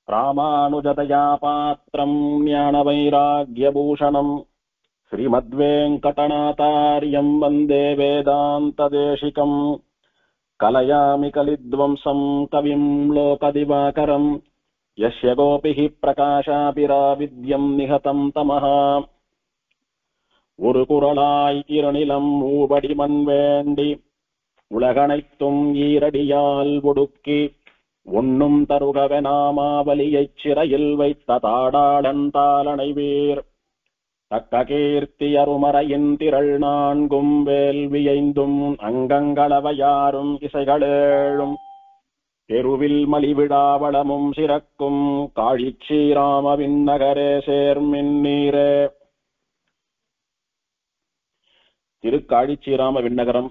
ராமானுஜதயா பாத்திரம் ஞானவைராக்யபூஷணம் ஸ்ரீமத்வேங்கடநாதார்யம் வந்தே வேதாந்ததேசிகம் கலயாமி கலித்வம்சம் கவிம் லோகதிவாகரம் யஸ்ய கோபிஹ பிரகாசாபிராவித்யம் நிஹதம் தமஹ ஒரு குரலாய் இருநிலம் மூவடி மண் வேண்டி உலகனைத்தும் ஈரடியால் ஒடுக்கி ஒன்னும் தருகவெனாமாவலியைச் சிறையில் வைத்த தாடாளன் தாளனை வீர் தக்க கீர்த்தி அருமறையின் திரள் நான்கும் வேள்வியைந்தும் அங்கங்களவையாரும் இசைகளேழும் தெருவில் மலிவிழாவளமும் சிறக்கும் காழிச்சீராமவின் நகரே சேர்மின்னீரே. திருக்காழிச்சீராம விண்ணகரம்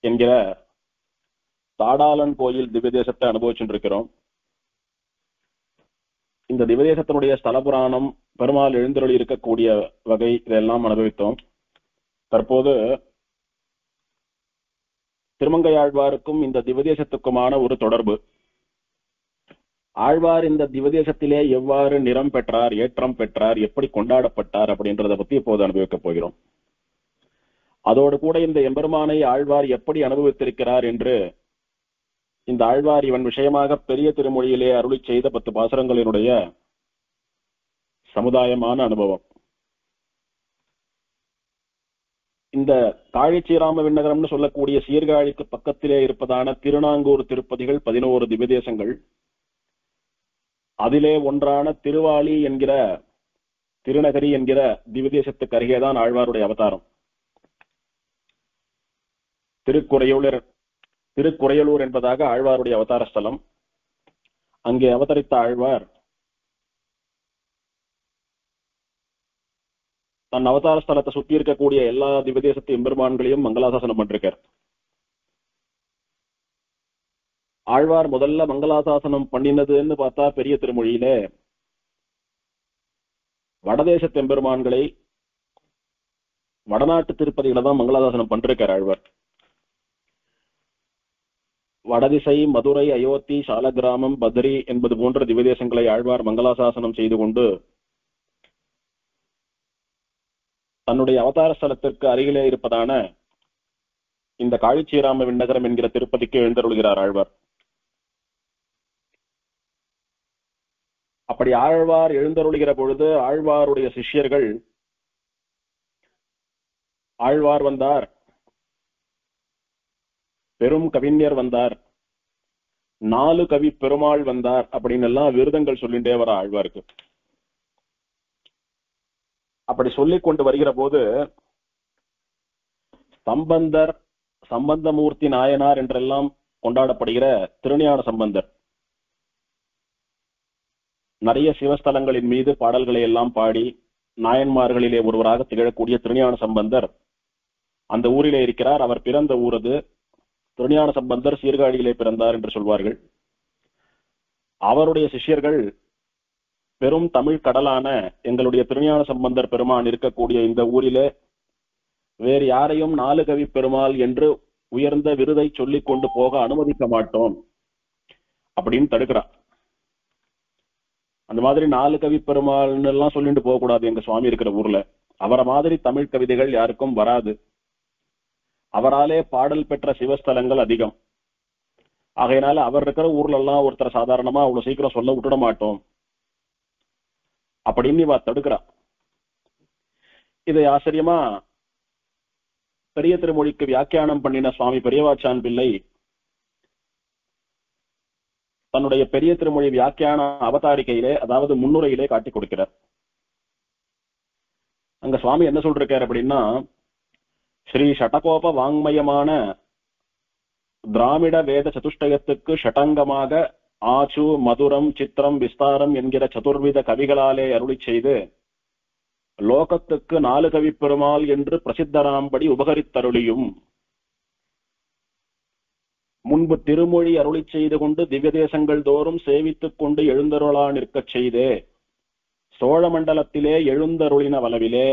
என்கிற தாடாளன் கோயில் திவ்யதேசத்தை அனுபவிச்சுருக்கிறோம். இந்த திவ்யதேசத்தினுடைய ஸ்தல புராணம், பெருமாள் எழுந்தருளி இருக்கக்கூடிய வகை, இதெல்லாம் அனுபவித்தோம். தற்போது திருமங்கை ஆழ்வாருக்கும் இந்த திவ்யதேசத்துக்குமான ஒரு தொடர்பு. ஆழ்வார் இந்த திவ்யதேசத்திலே எவ்வாறு நிறம் பெற்றார், ஏற்றம் பெற்றார், எப்படி கொண்டாடப்பட்டார் அப்படின்றத பத்தி இப்போது அனுபவிக்கப் போகிறோம். அதோடு கூட இந்த எம்பெருமானை ஆழ்வார் எப்படி அனுபவித்திருக்கிறார் என்று இந்த ஆழ்வார் இவன் விஷயமாக பெரிய திருமொழியிலே அருளி செய்த 10 பாசுரங்களினுடைய சமுதாயமான அனுபவம். இந்த காழிச்சீராம விண்ணகரம்னு சொல்லக்கூடிய சீர்காழிக்கு பக்கத்திலே இருப்பதான திருநாங்கூர் திருப்பதிகள் 11 திவ்யதேசங்கள். அதிலே ஒன்றான திருவாளி என்கிற திருநகரி என்கிற திவ்யதேசத்துக்கு அருகேதான் ஆழ்வாருடைய அவதாரம். திருக்குறையூர் என்பதாக ஆழ்வாருடைய அவதார ஸ்தலம். அங்கே அவதரித்த ஆழ்வார் தன் அவதார ஸ்தலத்தை சுற்றி இருக்கக்கூடிய எல்லா திவ்யதேசத்து எம்பெருமான்களையும் மங்களாசாசனம் பண்றார். ஆழ்வார் முதல்ல மங்களாசாசனம் பண்ணினதுன்னு பார்த்தா பெரிய திருமொழியில வடதேசத்து எம்பெருமான்களை வடநாட்டு திருப்பதிகளை தான் மங்களாசாசனம் பண்றார் ஆழ்வார். வடதிசை, மதுரை, அயோத்தி, சாலகிராமம், பத்ரி என்பது போன்ற திவ்யதேசங்களை ஆழ்வார் மங்களாசாசனம் செய்து கொண்டு தன்னுடைய அவதார ஸ்தலத்திற்கு அருகிலே இருப்பதான இந்த காழிச்சீராம விண்ணகரம் என்கிற திருப்பதிக்கு எழுந்தருள்கிறார் ஆழ்வார். அப்படி ஆழ்வார் எழுந்தருளுகிற பொழுது ஆழ்வாருடைய சிஷ்யர்கள், ஆழ்வார் வந்தார், பெரும் கவிஞர் வந்தார், 4 கவி பெருமாள் வந்தார் அப்படின்னு எல்லாம் விருதங்கள் சொல்லிட்டே வர ஆழ்வாருக்கு. அப்படி சொல்லிக் கொண்டு வருகிற போது சம்பந்தர், சம்பந்தமூர்த்தி நாயனார் என்றெல்லாம் கொண்டாடப்படுகிற திருஞான சம்பந்தர் நிறைய சிவஸ்தலங்களின் மீது பாடல்களை எல்லாம் பாடி நாயன்மார்களிலே ஒருவராக திகழக்கூடிய திருஞான சம்பந்தர் அந்த ஊரிலே இருக்கிறார். அவர் பிறந்த ஊரது. திருஞான சம்பந்தர் சீர்காழியிலே பிறந்தார் என்று சொல்வார்கள். அவருடைய சிஷ்யர்கள் பெரும் தமிழ் கடலான எங்களுடைய திருஞான சம்பந்தர் பெருமான் இருக்கக்கூடிய இந்த ஊரிலே வேறு யாரையும் 4 கவி பெருமாள் என்று உயர்ந்த விருதை சொல்லிக் கொண்டு போக அனுமதிக்க மாட்டோம் அப்படின்னு தடுக்கிறார். அந்த மாதிரி 4 கவி பெருமாள்னு எல்லாம் சொல்லிட்டு போக கூடாது எங்க சுவாமி இருக்கிற ஊர்ல. அவரை மாதிரி தமிழ் கவிதைகள் யாருக்கும் வராது. அவராலே பாடல் பெற்ற சிவஸ்தலங்கள் அதிகம். ஆகையினால அவர் இருக்கிற ஊர்ல எல்லாம் ஒருத்தர் சாதாரணமா அவ்வளவு சீக்கிரம் சொல்ல விட்டுட மாட்டோம் அப்படின்னு இவ தடுக்கிறா. இதை ஆச்சரியமா பெரிய திருமொழிக்கு வியாக்கியானம் பண்ணின சுவாமி பெரியவாச்சான் பிள்ளை தன்னுடைய பெரிய திருமொழி வியாக்கியான அவதாரிகையிலே, அதாவது முன்னுரையிலே காட்டி கொடுக்கிறார். அங்க சுவாமி என்ன சொல்றாரு அப்படின்னா, ஸ்ரீ ஷடகோப வாங்மயமான திராமிட வேத சதுஷ்டயத்துக்கு ஷடங்கமாக ஆச்சு, மதுரம், சித்திரம், விஸ்தாரம் என்கிற சதுர்வித கவிகளாலே அருளி செய்து லோகத்துக்கு 4 கவி பெருமாள் என்று பிரசித்தராம்படி உபகரித்தருளியும் முன்பு திருமொழி அருளி செய்து கொண்டு திவ்ய தேசங்கள் தோறும் சேவித்துக் கொண்டு எழுந்தருளா நிற்கச் செய்தே சோழ மண்டலத்திலே எழுந்தருளின வளவிலே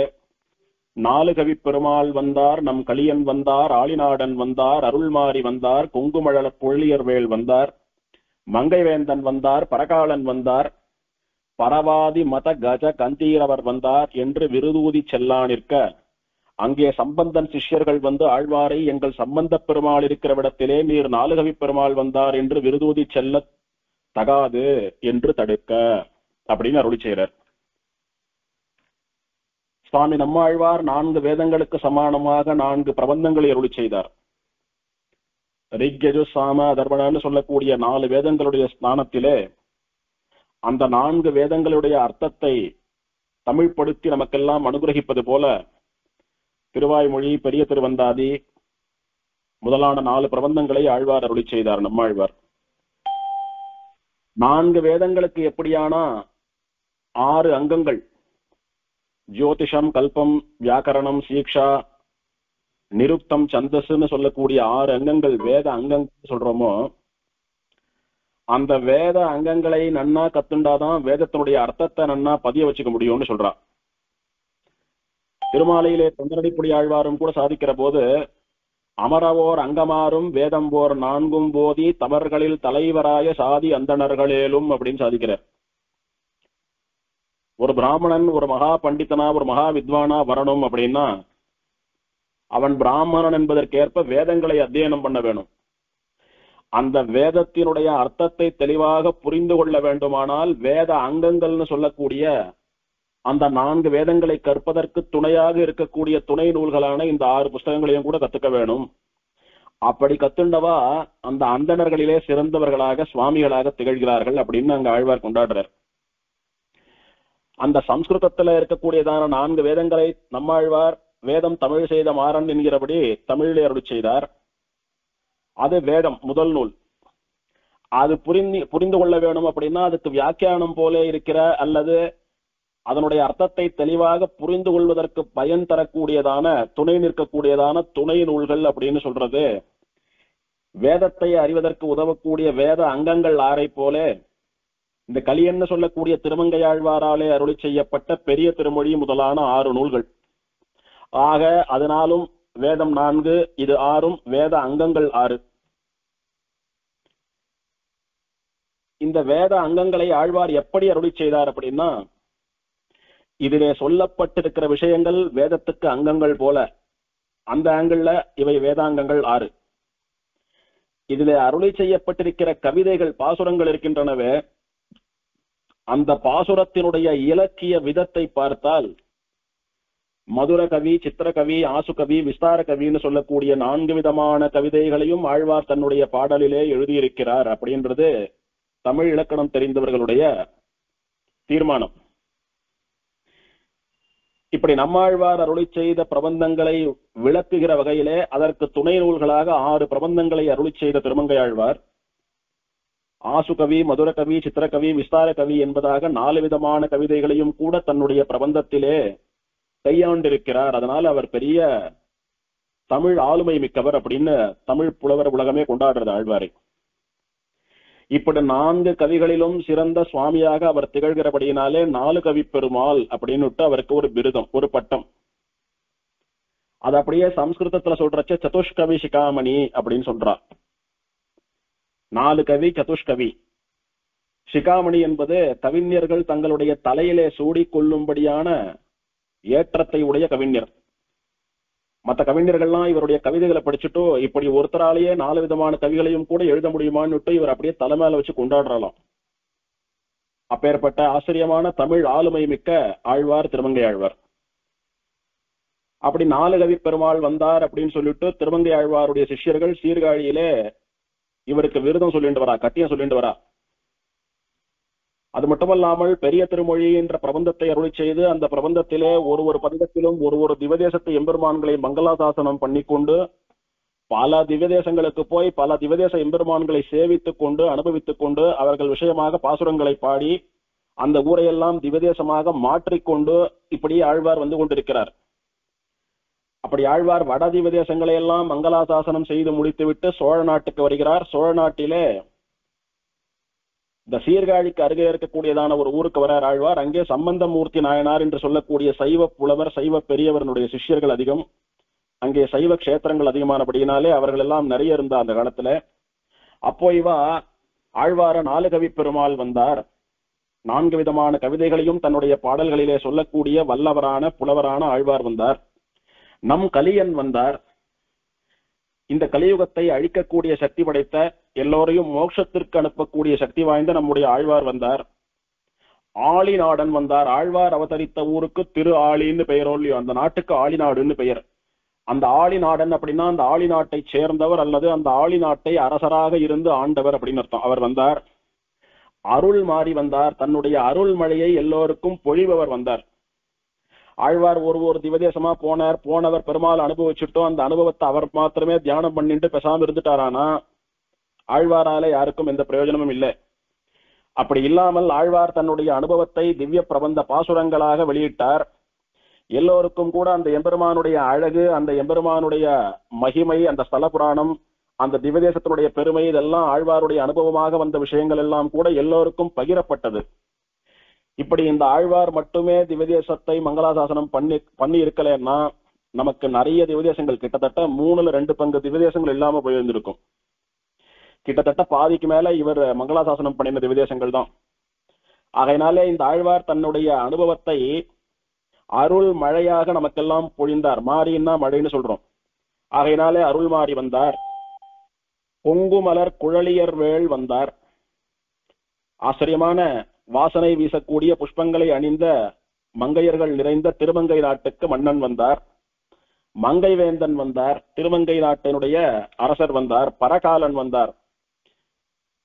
4 கவி பெருமாள் வந்தார், நம் கலியன் வந்தார், ஆளிநாடன் வந்தார், அருள்மாறி வந்தார், கொங்குமழல பொள்ளியர்வேள் வந்தார், மங்கைவேந்தன் வந்தார், பரகாலன் வந்தார், பரவாதி மத கஜ கந்தீரவர் வந்தார் என்று விருதூதி செல்லானிருக்க, அங்கே சம்பந்தன் சிஷ்யர்கள் வந்து ஆழ்வாரை எங்கள் சம்பந்த பெருமாள் இருக்கிறவிடத்திலே நீர் நாலுகவி பெருமாள் வந்தார் என்று விருதூதி செல்ல தகாது என்று தடுக்க அப்படின்னு அருளி செய்கிறார். சுவாமி நம்மாழ்வார் 4 வேதங்களுக்கு சமானமாக 4 பிரபந்தங்களை அருளி செய்தார். ரிக்யஜு சாம அதர்வணன்னு சொல்லக்கூடிய 4 வேதங்களுடைய ஸ்நானத்திலே அந்த 4 வேதங்களுடைய அர்த்தத்தை தமிழ்படுத்தி நமக்கெல்லாம் அனுகிரகிப்பது போல திருவாய்மொழி, பெரிய திருவந்தாதி முதலான 4 பிரபந்தங்களை ஆழ்வார் அருளி செய்தார் நம்மாழ்வார். 4 வேதங்களுக்கு எப்படியானா 6 அங்கங்கள், ஜோதிஷம், கல்பம், வியாக்கரணம், சீக்ஷா, நிருக்தம், சந்தஸ்ன்னு சொல்லக்கூடிய 6 அங்கங்கள் வேத அங்கங்கள் சொல்றோமோ, அந்த வேத அங்கங்களை நன்னா கத்துண்டாதான் வேதத்தினுடைய அர்த்தத்தை நன்னா பதிய வச்சுக்க முடியும்னு சொல்றான். திருமாலையிலே தொண்டரடிப்புடி ஆழ்வாரும் கூட சாதிக்கிற போது, அமரவோர் அங்கமாறும் வேதம் போர் 4 போதி தமர்களில் தலைவராய சாதி அந்தணர்களேலும் அப்படின்னு சாதிக்கிறார். ஒரு பிராமணன் ஒரு மகா பண்டிதனா ஒரு மகா வித்வானா வரணும் அப்படின்னா அவன் பிராமணன் என்பதற்கேற்ப வேதங்களை அத்தியனம் பண்ண வேணும். அந்த வேதத்தினுடைய அர்த்தத்தை தெளிவாக புரிந்து கொள்ள வேண்டுமானால் வேத அங்கங்கள்னு சொல்லக்கூடிய அந்த 4 வேதங்களை கற்பதற்கு துணையாக இருக்கக்கூடிய துணை நூல்களான இந்த 6 புஸ்தகங்களையும் கூட கத்துக்க வேணும். அப்படி கத்துண்டவா அந்த அந்தணர்களிலே சிறந்தவர்களாக சுவாமிகளாக திகழ்கிறார்கள் அப்படின்னு அங்க ஆழ்வார் கொண்டாடுறார். அந்த சம்ஸ்கிருதத்துல இருக்கக்கூடியதான 4 வேதங்களை நம்மாழ்வார் வேதம் தமிழ் செய்த மாறன் என்கிறபடி தமிழிலே அருளி செய்தார். அது வேதம் முதல் நூல். அது புரிந்து கொள்ள வேணும் அப்படின்னா அதுக்கு வியாக்கியானம் போல இருக்கிற அல்லது அதனுடைய அர்த்தத்தை தெளிவாக புரிந்து கொள்வதற்கு பயன் தரக்கூடியதான துணை நிற்கக்கூடியதான துணை நூல்கள் அப்படின்னு சொல்றது வேதத்தை அறிவதற்கு உதவக்கூடிய வேத அங்கங்கள் 6 போல இந்த கலியன்னு சொல்லக்கூடிய திருமங்கையாழ்வாராலே அருளி செய்யப்பட்ட பெரிய திருமொழி முதலான 6 நூல்கள். ஆக அதனாலும் வேதம் 4, இது 6ம் வேத அங்கங்கள் 6. இந்த வேத அங்கங்களை ஆழ்வார் எப்படி அருளி செய்தார் அப்படின்னா, இதிலே சொல்லப்பட்டிருக்கிற விஷயங்கள் வேதத்துக்கு அங்கங்கள் போல, அந்த ஆங்கிள் இவை வேதாங்கங்கள் 6. இதிலே அருளி செய்யப்பட்டிருக்கிற கவிதைகள், பாசுரங்கள் இருக்கின்றனவே, அந்த பாசுரத்தினுடைய இலக்கிய விதத்தை பார்த்தால் மதுர கவி, சித்திரகவி, ஆசுகவி, விஸ்தார கவின்னு சொல்லக்கூடிய 4 விதமான கவிதைகளையும் ஆழ்வார் தன்னுடைய பாடலிலே எழுதியிருக்கிறார் அப்படின்றது தமிழ் இலக்கணம் தெரிந்தவர்களுடைய தீர்மானம். இப்படி நம்மாழ்வார் அருளி செய்த பிரபந்தங்களை விளக்குகிற வகையிலே அதற்கு துணை நூல்களாக 6 பிரபந்தங்களை அருளி செய்த திருமங்கையாழ்வார் ஆசுகவி, மதுரகவி, சித்திரகவி, விஸ்தார கவி என்பதாக 4 விதமான கவிதைகளையும் கூட தன்னுடைய பிரபந்தத்திலே கையாண்டிருக்கிறார். அதனால் அவர் பெரிய தமிழ் ஆளுமை மிக்கவர் அப்படின்னு தமிழ் புலவர் உலகமே கொண்டாடுறது ஆழ்வாரை. இப்படி 4 கவிகளிலும் சிறந்த சுவாமியாக அவர் திகழ்கிறபடியினாலே 4 கவி பெருமாள் அப்படின்னு அவருக்கு ஒரு பிருதம், ஒரு பட்டம். அது அப்படியே சம்ஸ்கிருதத்துல சொல்றச்ச சதுஷ்கவி சிகாமணி அப்படின்னு சொல்றார். 4 கவி, சதுஷ்கவி. சிகாமணி என்பது கவிஞர்கள் தங்களுடைய தலையிலே சூடி கொள்ளும்படியான ஏற்றத்தை உடைய கவிஞர். மற்ற கவிஞர்கள்லாம் இவருடைய கவிதைகளை படிச்சுட்டோ இப்படி ஒருத்தராலேயே 4 விதமான கவிகளையும் கூட எழுத முடியுமான்னு இவர் அப்படியே தலைமையில வச்சு கொண்டாடுறலாம். அப்பேற்பட்ட ஆச்சரியமான தமிழ் ஆளுமை மிக்க ஆழ்வார் திருமங்கை ஆழ்வார். அப்படி 4 கவி பெருமாள் வந்தார் அப்படின்னு சொல்லிட்டு திருமங்கை ஆழ்வாருடைய சிஷ்யர்கள் சீர்காழியிலே இவருக்கு விருதம் சொல்லிட்டு வரா, கட்டியம் சொல்லிட்டு வரா. அது மட்டுமல்லாமல் பெரிய திருமொழி என்ற பிரபந்தத்தை அருளி செய்து அந்த பிரபந்தத்திலே ஒரு பதிகத்திலும் ஒரு திவதேசத்தை எம்பெருமான்களை மங்களாசாசனம் பண்ணிக்கொண்டு பல திவதேசங்களுக்கு போய் பல திவதேச எம்பெருமான்களை சேவித்துக் கொண்டு அனுபவித்துக் கொண்டு அவர்கள் விஷயமாக பாசுரங்களை பாடி அந்த ஊரையெல்லாம் திவதேசமாக மாற்றிக்கொண்டு இப்படி ஆழ்வார் வந்து கொண்டிருக்கிறார். அப்படி ஆழ்வார் வட திவதேசங்களை எல்லாம் மங்களாசாசனம் செய்து முடித்துவிட்டு சோழ நாட்டுக்கு வருகிறார். சோழ நாட்டிலே இந்த சீர்காழிக்கு அருகே இருக்கக்கூடியதான ஒரு ஊருக்கு வரார் ஆழ்வார். அங்கே சம்பந்தமூர்த்தி நாயனார் என்று சொல்லக்கூடிய சைவ புலவர், சைவ பெரியவருடைய சிஷ்யர்கள் அதிகம். அங்கே சைவ கஷேத்திரங்கள் அதிகமானபடியினாலே அவர்கள் எல்லாம் நிறைய இருந்தா அந்த காலத்துல. அப்போ இவா ஆழ்வார நாலுகவி பெருமாள் வந்தார். 4 விதமான கவிதைகளையும் தன்னுடைய பாடல்களிலே சொல்லக்கூடிய வல்லவரான புலவரான ஆழ்வார் வந்தார். நம் கலியன் வந்தார். இந்த கலியுகத்தை அழிக்கக்கூடிய சக்தி படைத்த, எல்லோரையும் மோட்சத்திற்கு அனுப்பக்கூடிய சக்தி வாய்ந்த நம்முடைய ஆழ்வார் வந்தார். ஆளி நாடன் வந்தார். ஆழ்வார் அவதரித்த ஊருக்கு திரு ஆளின்னு பெயரோ இல்லையோ, அந்த நாட்டுக்கு ஆளி நாடுன்னு பெயர். அந்த ஆளி நாடன் அப்படின்னா அந்த ஆளி நாட்டை சேர்ந்தவர் அல்லது அந்த ஆளி நாட்டை அரசராக இருந்து ஆண்டவர் அப்படின்னு அர்த்தம். அவர் வந்தார். அருள் மாறி வந்தார். தன்னுடைய அருள் மழையை எல்லோருக்கும் பொழிபவர் வந்தார். ஆழ்வார் ஒரு திவதேசமா போனவர் பெருமாள் அனுபவிச்சுட்டோம். அந்த அனுபவத்தை அவர் மாத்திரமே தியானம் பண்ணிட்டு பேசாம இருந்துட்டாரானா ஆழ்வாரால யாருக்கும் எந்த பிரயோஜனமும் இல்லை. அப்படி இல்லாமல் ஆழ்வார் தன்னுடைய அனுபவத்தை திவ்ய பிரபந்த பாசுரங்களாக வெளியிட்டார். எல்லோருக்கும் கூட அந்த எம்பெருமானுடைய அழகு, அந்த எம்பெருமானுடைய மகிமை, அந்த ஸ்தல புராணம், அந்த திவ்யதேசத்தினுடைய பெருமை, இதெல்லாம் ஆழ்வாருடைய அனுபவமாக வந்த விஷயங்கள் எல்லாம் கூட எல்லோருக்கும் பகிரப்பட்டது. இப்படி இந்த ஆழ்வார் மட்டுமே திவ்யதேசத்தை மங்களாசாசனம் பண்ணி இருக்கலன்னா நமக்கு நிறைய திவ்யதேசங்கள் கிட்டத்தட்ட 3/2 பங்கு திவ்யதேசங்கள் இல்லாம போயிருந்திருக்கும். கிட்டத்தட்ட பாதிக்கு மேல இவர் மங்களாசாசனம் பண்ணின திவ்யதேசங்கள் தான். ஆகையினாலே இந்த ஆழ்வார் தன்னுடைய அனுபவத்தை அருள் மழையாக நமக்கெல்லாம் பொழிந்தார். மாறின்னா மழைன்னு சொல்றோம். ஆகையினாலே அருள் மாறி வந்தார். பொங்குமலர் குழலியர் வேள் வந்தார். ஆச்சரியமான வாசனை வீசக்கூடிய புஷ்பங்களை அணிந்த மங்கையர்கள் நிறைந்த திருமங்கை நாட்டுக்கு மன்னன் வந்தார். மங்கை வேந்தன் வந்தார். திருமங்கை நாட்டினுடைய அரசர் வந்தார். பரகாலன் வந்தார்.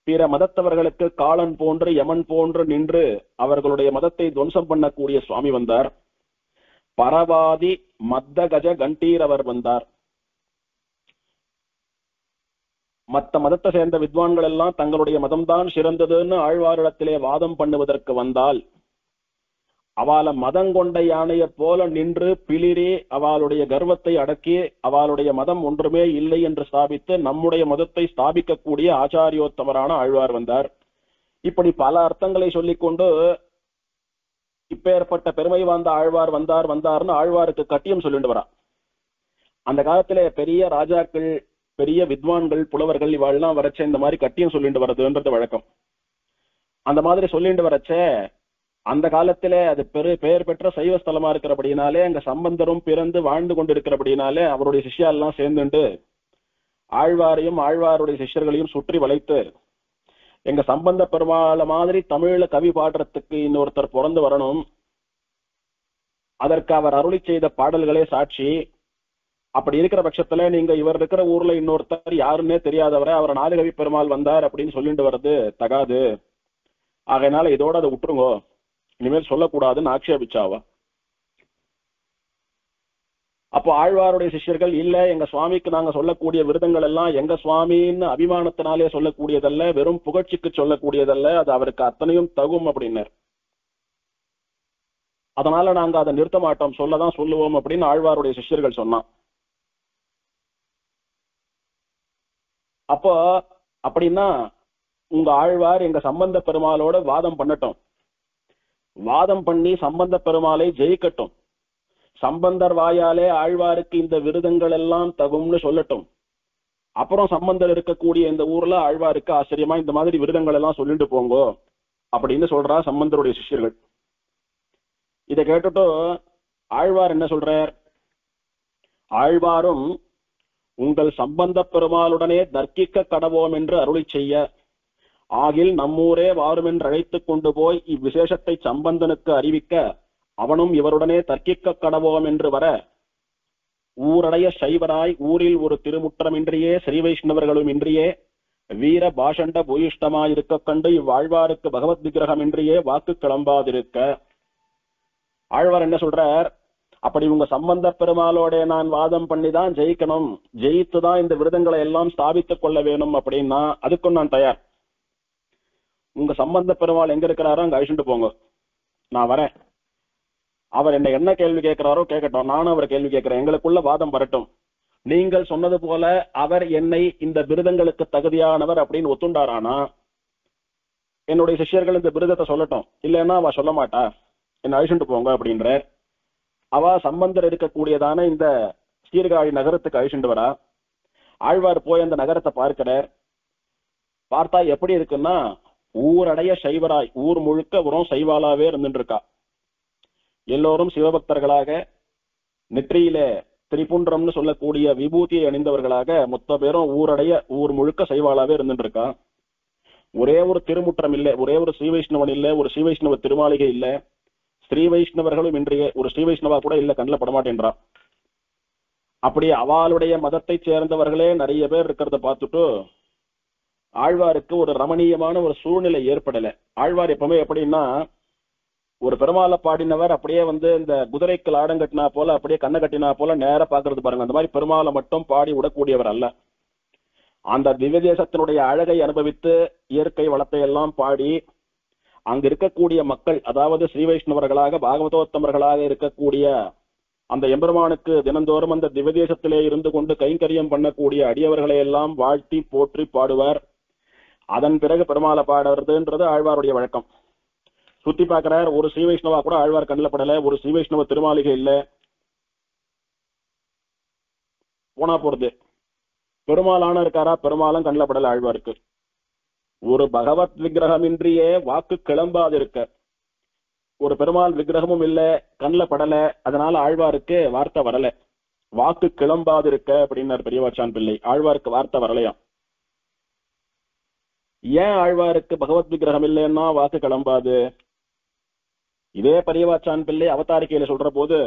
பிற மதத்தவர்களுக்கு காலன் போன்று யமன் போன்று நின்று அவர்களுடைய மதத்தை துவம்சம் பண்ணக்கூடிய சுவாமி வந்தார். பரவாதி மத்த கஜ கண்டீர் அவர் வந்தார். மத்த மதத்தை சேர்ந்த வித்வான்கள் எல்லாம் தங்களுடைய மதம்தான் சிறந்ததுன்னு ஆழ்வாரிடத்திலே வாதம் பண்ணுவதற்கு வந்தால் அவள மதங்கொண்ட யானையை போல நின்று பிளிரி அவளுடைய கர்வத்தை அடக்கி அவளுடைய மதம் ஒன்றுமே இல்லை என்று ஸ்தாபித்து நம்முடைய மதத்தை ஸ்தாபிக்கக்கூடிய ஆச்சாரியோத்தமரான ஆழ்வார் வந்தார். இப்படி பல அர்த்தங்களை சொல்லிக்கொண்டு இப்பேற்பட்ட பெருமை வாய்ந்த ஆழ்வார் வந்தார்னு ஆழ்வாருக்கு கட்டியம் சொல்லிட்டு வரா. அந்த காலத்திலே பெரிய ராஜாக்கள், பெரிய வித்வான்கள், புலவர்கள் இவாள்லாம் வரைச்ச இந்த மாதிரி கட்டியம் சொல்லிட்டு வர்றதுன்றது வழக்கம். அந்த மாதிரி சொல்லிட்டு வரச்ச அந்த காலத்திலே அது பெயர் பெற்ற சைவ ஸ்தலமா இருக்கிறபடினாலே அங்க சம்பந்தரும் பிறந்து வாழ்ந்து கொண்டிருக்கிறபடினாலே அவருடைய சிஷ்யாலாம் சேர்ந்துட்டு ஆழ்வாரையும் ஆழ்வாருடைய சிஷ்யர்களையும் சுற்றி வளைத்து எங்க சம்பந்த பெருமாள மாதிரி தமிழ்ல கவி பாடுறதுக்கு இன்னொருத்தர் பிறந்து வரணும், அதற்கு அவர் அருளி செய்த பாடல்களே சாட்சி. அப்படி இருக்கிற பட்சத்துல நீங்க இவர் இருக்கிற ஊர்ல இன்னொருத்தர் யாருன்னே தெரியாதவரை அவர் நாலுகவி பெருமாள் வந்தார் அப்படின்னு சொல்லிட்டு வர்றது தகாது. ஆகையினால இதோட அதை விட்டுருங்கோ, இனிமேல் சொல்லக்கூடாதுன்னு ஆட்சேபிச்சாவா. அப்போ ஆழ்வாருடைய சிஷ்யர்கள் இல்ல, எங்க சுவாமிக்கு நாங்க சொல்லக்கூடிய விருதங்கள் எல்லாம் எங்க சுவாமின்னு அபிமானத்தினாலே சொல்லக்கூடியதல்ல, வெறும் புகழ்ச்சிக்கு சொல்லக்கூடியதல்ல, அது அவருக்கு அத்தனையும் தகும் அப்படின்னார். அதனால நாங்க அதை நிறுத்த மாட்டோம், சொல்லதான் சொல்லுவோம் அப்படின்னு ஆழ்வாருடைய சிஷ்யர்கள் சொன்னான். அப்போ அப்படின்னா உங்க ஆழ்வார் எங்க சம்பந்த பெருமாளோட வாதம் பண்ணட்டும், வாதம் பண்ணி சம்பந்த பெருமாளை ஜெயிக்கட்டும், சம்பந்தர் வாயாலே ஆழ்வாருக்கு இந்த விருதங்கள் எல்லாம் தகும்னு சொல்லட்டும், அப்புறம் சம்பந்தர் இருக்கக்கூடிய இந்த ஊர்ல ஆழ்வாருக்கு ஆச்சரியமா இந்த மாதிரி விருதங்கள் எல்லாம் சொல்லிட்டு போங்கோ அப்படின்னு சொல்றா சம்பந்தருடைய சிஷ்யர்கள். இதை கேட்டுட்டு ஆழ்வார் என்ன சொல்றார்? ஆழ்வாரும் உங்கள் சம்பந்த பெருமாளுடனே தர்க்கிக்க கடவோம் என்று அருளி செய்ய, ஆகில் நம்மூரே வாரும் என்று அழைத்துக் கொண்டு போய் இவ்விசேஷத்தை சம்பந்தனுக்கு அறிவிக்க அவனும் இவருடனே தர்க்கிக்க கடவோம் என்று வர, ஊரடைய சைவராய் ஊரில் ஒரு திருமுற்றமின்றியே ஸ்ரீ வைஷ்ணவர்களும் இன்றியே வீர பாஷண்ட பூயிஷ்டமாயிருக்க கண்டு இவ்வாழ்வாருக்கு பகவத் விக்கிரகம் இன்றியே வாக்கு கிளம்பாதிருக்க. ஆழ்வார் என்ன சொல்றார்? அப்படி உங்க சம்பந்த பெருமாளோட நான் வாதம் பண்ணிதான் ஜெயிக்கணும், ஜெயித்துதான் இந்த விருதங்களை எல்லாம் ஸ்தாபித்துக் கொள்ள வேணும் அப்படின்னா அதுக்கும் நான் தயார். உங்க சம்பந்த பெருமாள் எங்க இருக்கிறாரோ அங்க அழிச்சுட்டு போங்க, நான் வரேன். அவர் என்ன கேள்வி கேட்கிறாரோ கேட்கட்டும், நானும் அவர் கேள்வி கேட்கிறேன், எங்களுக்குள்ள வாதம் வரட்டும். நீங்கள் சொன்னது போல அவர் என்னை இந்த விருதங்களுக்கு தகுதியானவர் அப்படின்னு ஒத்துண்டாரானா என்னுடைய சிஷ்யர்கள் இந்த விருதத்தை சொல்லட்டும், இல்லைன்னா அவ சொல்ல மாட்டா, என்ன அழிச்சுட்டு போங்க அப்படின்ற. அவ சம்பந்தர் இருக்கக்கூடியதான இந்த சீர்காழி நகரத்துக்கு அழிச்சுட்டு வரா. ஆழ்வார் போய் அந்த நகரத்தை பார்க்கிறார். பார்த்தா எப்படி இருக்குன்னா ஊரடைய சைவராய், ஊர் முழுக்க வெறும் சைவாலாவே இருந்துட்டு இருக்கா. எல்லோரும் சிவபக்தர்களாக, நெற்றியில திரிபுன்றம்னு சொல்லக்கூடிய விபூதியை அணிந்தவர்களாக மொத்த பேரும் ஊரடைய ஊர் முழுக்க சைவாலாவே இருந்துட்டு இருக்கா. ஒரே ஒரு திருமுற்றம் இல்லை, ஒரே ஒரு ஸ்ரீ வைஷ்ணவன் இல்லை, ஒரு ஸ்ரீ வைஷ்ணவ திருமாளிகை இல்ல, ஸ்ரீ வைஷ்ணவர்களும் இன்றைய ஒரு ஸ்ரீ வைஷ்ணவா கூட இல்ல, கண்ணில் படமாட்டேன்றா. அப்படி அவளுடைய மதத்தை சேர்ந்தவர்களே நிறைய பேர் இருக்கிறத பார்த்துட்டு ஆழ்வாருக்கு ஒரு ரமணீயமான ஒரு சூழ்நிலை ஏற்படல. ஆழ்வார் எப்பவுமே எப்படின்னா, ஒரு பெருமாளை பாடினவர் அப்படியே இந்த குதிரைக்கு லாடம் கட்டினா போல அப்படியே கண்ணை கட்டினா போல நேர பாக்குறது பாருங்க, அந்த மாதிரி பெருமாளை மட்டும் பாடி விடக்கூடியவர் அல்ல. அந்த திவ்ய தேசத்தினுடைய அழகை அனுபவித்து இயற்கை வளத்தை எல்லாம் பாடி அங்க இருக்கக்கூடிய மக்கள், அதாவது ஸ்ரீ வைஷ்ணவர்களாக பாகவதோத்தமர்களாக இருக்கக்கூடிய அந்த எம்பெருமானுக்கு தினந்தோறும் அந்த திவ்ய தேசத்திலே இருந்து கொண்டு கைங்கரியம் பண்ணக்கூடிய அடியவர்களை எல்லாம் வாழ்த்தி போற்றி பாடுவார். அதன் பிறகு பெருமாளை பாடுறதுன்றது ஆழ்வாருடைய வழக்கம். சுத்தி பார்க்கிறார், ஒரு ஸ்ரீ வைஷ்ணவா கூட ஆழ்வார் கண்ணில் படல, ஒரு ஸ்ரீ வைஷ்ணவ திருமாளிகை இல்ல. போனா போறது, பெருமாளான இருக்காரா, பெருமாளும் கண்ணில் படல ஆழ்வாருக்கு. ஒரு பகவத் விக்கிரகமின்றியே வாக்கு கிளம்பாது இருக்க, ஒரு பெருமாள் விக்கிரகமும் இல்ல, கண்ணில் படல, அதனால ஆழ்வாருக்கு வார்த்தை வரல. வாக்கு கிளம்பாது இருக்க அப்படின்னார் பெரியவாச்சான் பிள்ளை. ஆழ்வாருக்கு வார்த்தை வரலையா. ஏன் ஆழ்வாருக்கு பகவத் விக்கிரகம் இல்லைன்னா வாக்கு கிளம்பாது? இதே பெரியவாச்சான் பிள்ளை அவதாரிக்கையில சொல்ற போது,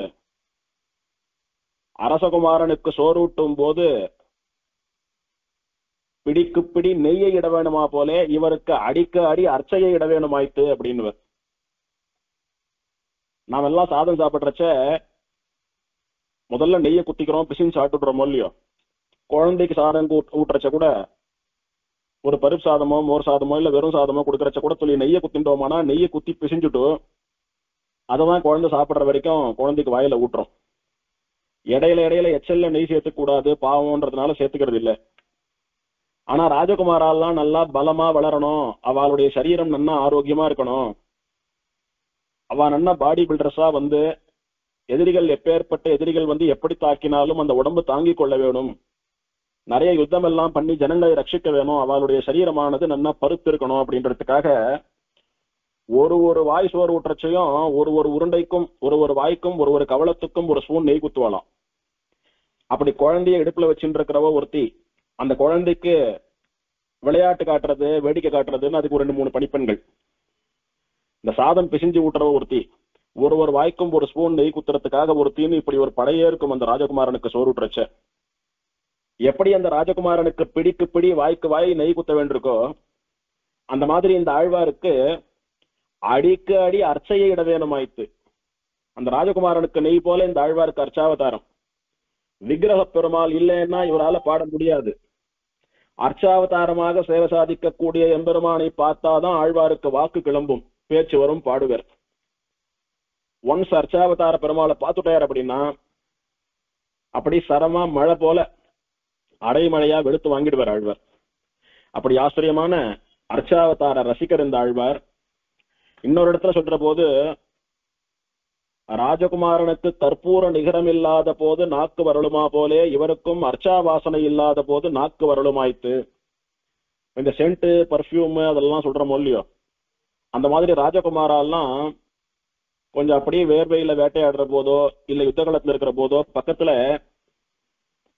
அரசகுமாரனுக்கு சோறூட்டும் போது பிடிக்கு பிடி நெய்யை இட வேணுமா போல இவருக்கு அடிக்க அடி அர்ச்சையை இட வேணுமாய்த்து அப்படின்னு. நாம எல்லாம் சாதம் சாப்பிடுறச்ச முதல்ல நெய்யை குத்திக்கிறோம், பிசின் சாப்பிட்டுடுறோமோ இல்லையோ. குழந்தைக்கு சாதம் ஊட்டுறச்ச கூட ஒரு பருப்பு சாதமோ மோர் சாதமோ இல்ல வெறும் சாதமோ கொடுக்கறச்ச கூட சொல்லி நெய்யை குத்திட்டோமானா நெய்யை குத்தி பிசிஞ்சுட்டு அதான் குழந்தை சாப்பிடுற வரைக்கும் குழந்தைக்கு வாயில ஊட்டுறோம். இடையில எச்சல்ல நெய் சேர்த்துக்க கூடாது பாவம்ன்றதுனால சேர்த்துக்கிறது இல்லை. ஆனா ராஜகுமாரெல்லாம் நல்லா பலமா வளரணும், அவளுடைய சரீரம் நல்லா ஆரோக்கியமா இருக்கணும், அவ நல்லா பாடி பில்டர்ஸா எதிரிகள் எப்பேற்பட்ட எதிரிகள் எப்படி தாக்கினாலும் அந்த உடம்பு தாங்கிக் கொள்ள வேணும், நிறைய யுத்தம் எல்லாம் பண்ணி ஜனங்களை ரட்சிக்க வேணும், அவளுடைய சரீரமானது நல்லா பருத்து இருக்கணும் அப்படின்றதுக்காக ஒரு வாய் சோறு ஊற்றச்சையும் ஒரு உருண்டைக்கும் ஒரு வாய்க்கும் ஒரு கவளத்துக்கும் ஒரு ஸ்பூன் நெய் குத்துவாளாம். அப்படி குழந்தைய இடுப்புல வச்சுட்டு இருக்கிறவோ ஒருத்தி, அந்த குழந்தைக்கு விளையாட்டு காட்டுறது வேடிக்கை காட்டுறதுன்னு அதுக்கு 2-3 பணிப்பெண்கள், இந்த சாதம் பிசிஞ்சு ஊட்டுறவோ ஒருத்தி, ஒரு வாய்க்கும் ஒரு ஸ்பூன் நெய் குத்துறதுக்காக ஒருத்தின்னு, இப்படி ஒரு படையே இருக்கும் அந்த ராஜகுமாரனுக்கு சோறு ஊட்டுறச்ச. எப்படி அந்த ராஜகுமாரனுக்கு பிடிக்கு பிடி வாய்க்கு வாய் நெய் குத்த வேண்டியிருக்கோ, அந்த மாதிரி இந்த ஆழ்வாருக்கு அடிக்கு அடி அர்ச்சையை இட வேணுமாய்த்து. அந்த ராஜகுமாரனுக்கு நெய் போல இந்த ஆழ்வாருக்கு அர்ச்சாவதாரம். விக்கிரக பெருமாள் இல்லைன்னா இவரால பாட முடியாது. அர்ச்சாவதாரமாக சேவை சாதிக்கக்கூடிய எம்பெருமானை பார்த்தாதான் ஆழ்வாருக்கு வாக்கு கிளம்பும், பேச்சு வரும், பாடுவர். ஒன்ஸ் அர்ச்சாவதார பெருமாளை பார்த்துட்டார் அப்படின்னா அப்படி சரமா மழை போல அடைமழையா வெளுத்து வாங்கிடுவார் ஆழ்வார். அப்படி ஆச்சரியமான அர்ச்சாவதார ரசிகர் இந்த ஆழ்வார். இன்னொரு இடத்துல சொல்ற போது, ராஜகுமாரனுக்கு கற்பூர நிகரம் இல்லாத போது நாக்கு வரலுமா போலே இவருக்கும் அர்ச்சா வாசனை இல்லாத போது நாக்கு வரலுமாய்த்து. இந்த சென்ட் பர்ஃபியூம் அதெல்லாம் சொல்றோமோ இல்லையோ, அந்த மாதிரி ராஜகுமாரெல்லாம் கொஞ்சம் அப்படியே வேர்வையில வேட்டையாடுற போதோ இல்ல யுத்த காலத்துல இருக்கிற போதோ பக்கத்துல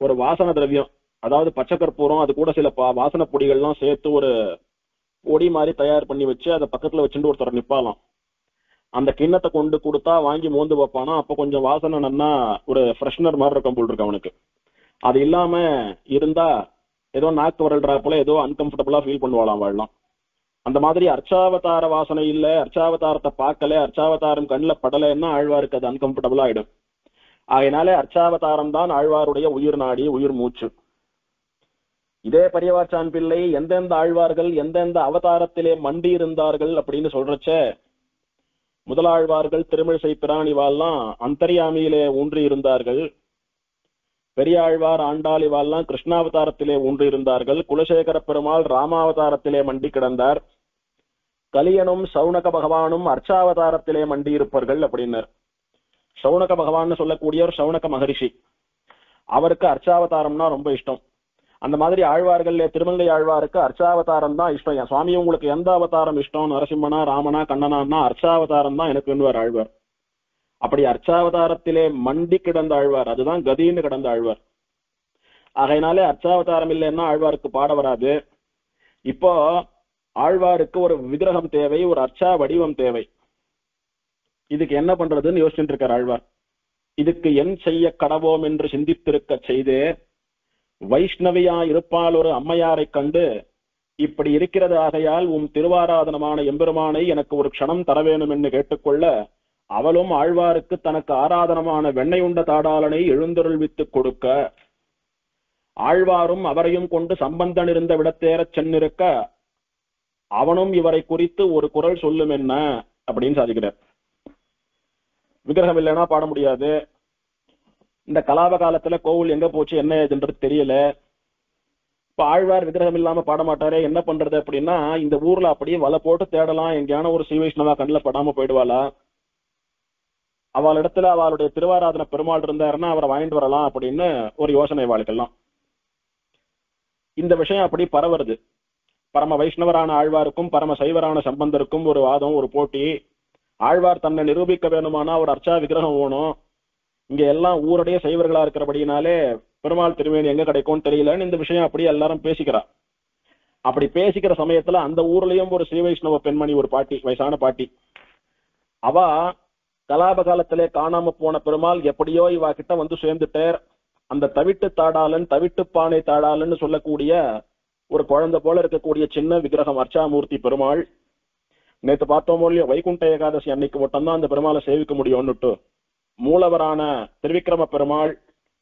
ஒரு வாசன திரவியம், அதாவது பச்சை கற்பூரம், அது கூட சில வாசன பொடிகள்லாம் சேர்த்து ஒரு பொடி மாதிரி தயார் பண்ணி வச்சு அதை பக்கத்துல வச்சுட்டு ஒருத்தர் நிப்பாலாம். அந்த கிண்ணத்தை கொண்டு கொடுத்தா வாங்கி மோந்து வைப்பானா, அப்ப கொஞ்சம் வாசனை நன்னா ஒரு ஃப்ரெஷ்னர் மாதிரி இருக்கும் போல் இருக்கு அவனுக்கு. அது இல்லாம இருந்தா ஏதோ நாக்கு வரல்றா போல ஏதோ அன்கம்ஃபர்டபுளா ஃபீல் பண்ணுவாளாம் வாழலாம். அந்த மாதிரி அர்ச்சாவதார வாசனை இல்ல, அர்ச்சாவதாரத்தை பார்க்கல, அர்ச்சாவதாரம் கண்ணில் படலைன்னா ஆழ்வாருக்கு அது அன்கம்ஃபர்டபுளா ஆயிடும். ஆகையினாலே அர்ச்சாவதாரம் தான் ஆழ்வாருடைய உயிர் நாடி உயிர் மூச்சு. இதே பெரியவாச்சான் பிள்ளை எந்தெந்த ஆழ்வார்கள் எந்தெந்த அவதாரத்திலே மண்டி இருந்தார்கள் அப்படின்னு சொல்றச்ச, முதலாழ்வார்கள் திருமிழிசை பிரான் இவாள்லாம் அந்தர்யாமியிலே ஊன்றி இருந்தார்கள். பெரியாழ்வார் ஆண்டாள் இவாள்லாம் கிருஷ்ணாவதாரத்திலே ஊன்றி இருந்தார்கள். குலசேகர பெருமாள் ராமாவதாரத்திலே மண்டி கிடந்தார். கலியனும் சௌனக பகவானும் அர்ச்சாவதாரத்திலே மண்டி இருப்பார்கள் அப்படின்னர். சௌனக பகவான் சொல்லக்கூடியவர் சௌனக மகரிஷி. அவருக்கு அர்ச்சாவதாரம்னா ரொம்ப இஷ்டம். அந்த மாதிரி ஆழ்வார்கள் திருமங்கை ஆழ்வாருக்கு அர்ச்சாவதாரம் தான் இஷ்டம். என் சுவாமி உங்களுக்கு எந்த அவதாரம் இஷ்டம், நரசிம்மனா ராமனா கண்ணனான்னா அர்ச்சாவதாரம் தான் எனக்கு வேண்டுவார் ஆழ்வார். அப்படி அர்ச்சாவதாரத்திலே மண்டி கிடந்த ஆழ்வார், அதுதான் கதின்னு கிடந்த ஆழ்வார். ஆகையினாலே அர்ச்சாவதாரம் இல்லைன்னா ஆழ்வாருக்கு பாட வராது. இப்போ ஆழ்வாருக்கு ஒரு விக்கிரகம் தேவை, ஒரு அர்ச்சா வடிவம் தேவை. இதுக்கு என்ன பண்றதுன்னு யோசிச்சுட்டு இருக்கார் ஆழ்வார். இதுக்கு என் செய்ய கடவோம் என்று சிந்தித்திருக்க செய்து வைஷ்ணவியா இருப்பால் ஒரு அம்மையாரை கண்டு இப்படி இருக்கிறது ஆகையால் திருவாராதனமான எம்பெருமானை எனக்கு ஒரு க்ஷணம் தர வேணும் என்று கேட்டுக்கொள்ள அவளும் ஆழ்வாருக்கு தனக்கு ஆராதனமான வெண்ணெய் உண்ட தாடாளனை எழுந்தருள்வித்துக் கொடுக்க ஆழ்வாரும் அவரையும் கொண்டு சம்பந்தன் இருந்த விடத்தேறச் சென்னிருக்க அவனும் இவரை குறித்து ஒரு குரல் சொல்லும் என்ன அப்படின்னு சாதிக்கிறார். விக்கிரகம் இல்லைன்னா பாட முடியாது. இந்த கலாப காலத்துல கோவில் எங்க போச்சு என்ன ஏதுன்றது தெரியல. இப்ப ஆழ்வார் விக்கிரகம் இல்லாம பாட மாட்டாரே, என்ன பண்றது அப்படின்னா இந்த ஊர்ல அப்படியே வலை போட்டு தேடலாம், எங்கேயான ஒரு ஸ்ரீ வைஷ்ணவா கண்ணில் படாம போயிடுவாளா, அவள் இடத்துல அவளுடைய திருவாராதன பெருமாள் இருந்தாருன்னா அவரை வாங்கிட்டு வரலாம் அப்படின்னு ஒரு யோசனை வாழ்க்கெல்லாம். இந்த விஷயம் அப்படி பரவுறது. பரம வைஷ்ணவரான ஆழ்வாருக்கும் பரம சைவரான சம்பந்தருக்கும் ஒரு வாதம், ஒரு போட்டி. ஆழ்வார் தன்னை நிரூபிக்க வேணுமானா ஒரு அர்ச்சா விக்கிரகம் வேணும். இங்க எல்லாம் ஊருடைய சைவர்களா இருக்கிறபடினாலே பெருமாள் திருமேனி எங்க கிடைக்கும்னு தெரியலன்னு இந்த விஷயம் அப்படி எல்லாரும் பேசிக்கிறா. அப்படி பேசிக்கிற சமயத்துல அந்த ஊர்லயும் ஒரு ஸ்ரீ வைஷ்ணவ பெண்மணி, ஒரு பாட்டி, வயசான பாட்டி, அவ கலாப காலத்திலே காணாம போன பெருமாள் எப்படியோ இவா கிட்ட வந்து சேர்ந்துட்டார். அந்த தவிட்டு தாடாளன், தவிட்டு பானை தாடாளன்னு சொல்லக்கூடிய ஒரு குழந்தை போல இருக்கக்கூடிய சின்ன விக்கிரகம் அர்ச்சாமூர்த்தி பெருமாள். நேற்று பார்த்தோமோ இல்லையோ, வைகுண்ட ஏகாதசி அன்னைக்கு மட்டும்தான் அந்த பெருமாளை சேவிக்க முடியும்னுட்டு மூலவரான திருவிக்கிரம பெருமாள்,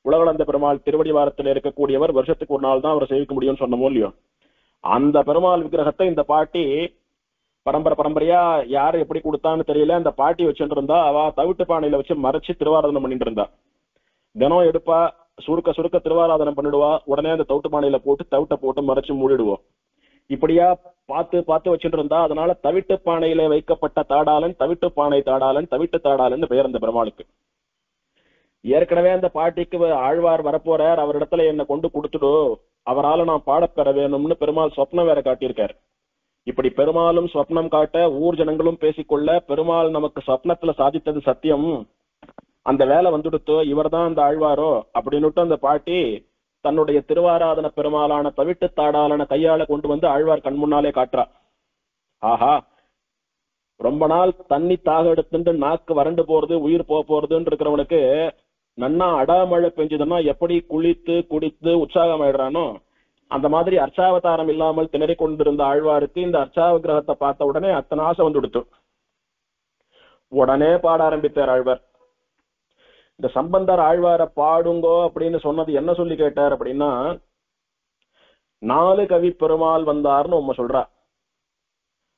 உலகளந்த பெருமாள் திருவடிவாரத்தில் இருக்கக்கூடியவர், வருஷத்துக்கு ஒரு நாள் தான் அவரை சேவிக்க முடியும்னு சொன்னமோ இல்லையோ, அந்த பெருமாள் விக்கிரகத்தை இந்த பாட்டி பரம்பரையா யாரு எப்படி கொடுத்தான்னு தெரியல, அந்த பாட்டி வச்சுட்டு இருந்தா. அவ தவிட்டு பானையில வச்சு மறைச்சு திருவாராதனம் பண்ணிட்டு இருந்தா. தினம் எடுப்பா, சுருக்க திருவாராதனம் பண்ணிடுவா. உடனே அந்த தவிட்டு பானையில போட்டு தவிட்ட போட்டு மறைச்சு மூடிடுவோம். இப்படியா பார்த்து வச்சுட்டு இருந்தா. அதனால தவிட்டு பானையில வைக்கப்பட்ட தாடாளன், தவிட்டு பானை தாடாளன், தவிட்டு தாடாளன் பெயர் அந்த பெருமாளுக்கு. ஏற்கனவே அந்த பாட்டிக்கு ஆழ்வார் வரப்போறார், அவரிடத்துல என்னை கொண்டு கொடுத்துடு, அவரால் நான் பாடப்பெற வேணும்னு பெருமாள் சொப்னம் வேற காட்டியிருக்கார். இப்படி பெருமாளும் சொப்னம் காட்ட, ஊர் ஜனங்களும் பேசிக்கொள்ள, பெருமாள் நமக்கு சொப்னத்துல சாதித்தது சத்தியம், அந்த வேலை வந்துடுத்தோ, இவர் தான் அந்த ஆழ்வாரோ அப்படின்னுட்டு அந்த பாட்டி தன்னுடைய திருவாராதன பெருமாளான தவிட்டு தாடாளன கையால கொண்டு வந்து ஆழ்வார் கண் முன்னாலே காட்டுறா. ஆஹா, ரொம்ப நாள் தண்ணி தாக எடுத்துட்டு நாக்கு வறண்டு போறது, உயிர் போறதுன்னு இருக்கிறவனுக்கு நன்னா அடாமழை பெஞ்சதுன்னா எப்படி குளித்து குடித்து உற்சாகம் ஆயிடுறானோ, அந்த மாதிரி அர்ச்சாவதாரம் இல்லாமல் திணறி கொண்டிருந்த ஆழ்வாருக்கு இந்த அர்ச்சாவ கிரகத்தை பார்த்த உடனே அத்தனை ஆசை வந்து விடுத்து. உடனே பாட ஆரம்பித்தார் ஆழ்வார். இந்த சம்பந்தர் ஆழ்வார பாடுங்கோ அப்படின்னு சொன்னது என்ன சொல்லி கேட்டார் அப்படின்னா, 4 கவி பெருமாள் வந்தார்னு உண்மை சொல்றா.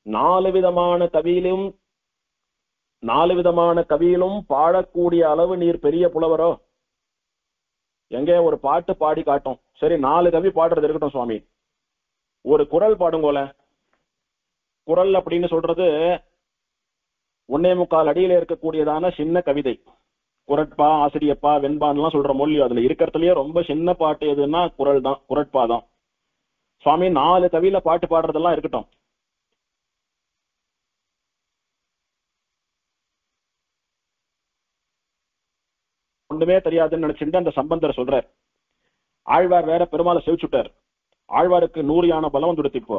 4 விதமான கவியிலும் பாடக்கூடிய அளவு நீர் பெரிய புலவரோ, எங்க ஒரு பாட்டு பாடி காட்டும். சரி, 4 கவி பாடுறது இருக்கட்டும் சுவாமி, ஒரு குரல் பாடுங்கோல. குரல் அப்படின்னு சொல்றது 1.25 அடியில இருக்கக்கூடியதான சின்ன கவிதை. குரட்பா, ஆசிரியப்பா, வெண்பான்லாம் சொல்ற மொழி, அதுல இருக்கிறதுலயே ரொம்ப சின்ன பாட்டு எதுன்னா குரல் தான், குரட்பா தான். சுவாமி 4 கவியில பாட்டு பாடுறதெல்லாம் இருக்கட்டும், ஒன்றுமே தெரியாதுன்னு நினைச்சுட்டு அந்த சம்பந்தர் சொல்றார். ஆழ்வார் வேற பெருமாளை சேவிச்சுட்டார். ஆழ்வாருக்கு 100 யான பலம் வந்துடுத்து. இப்போ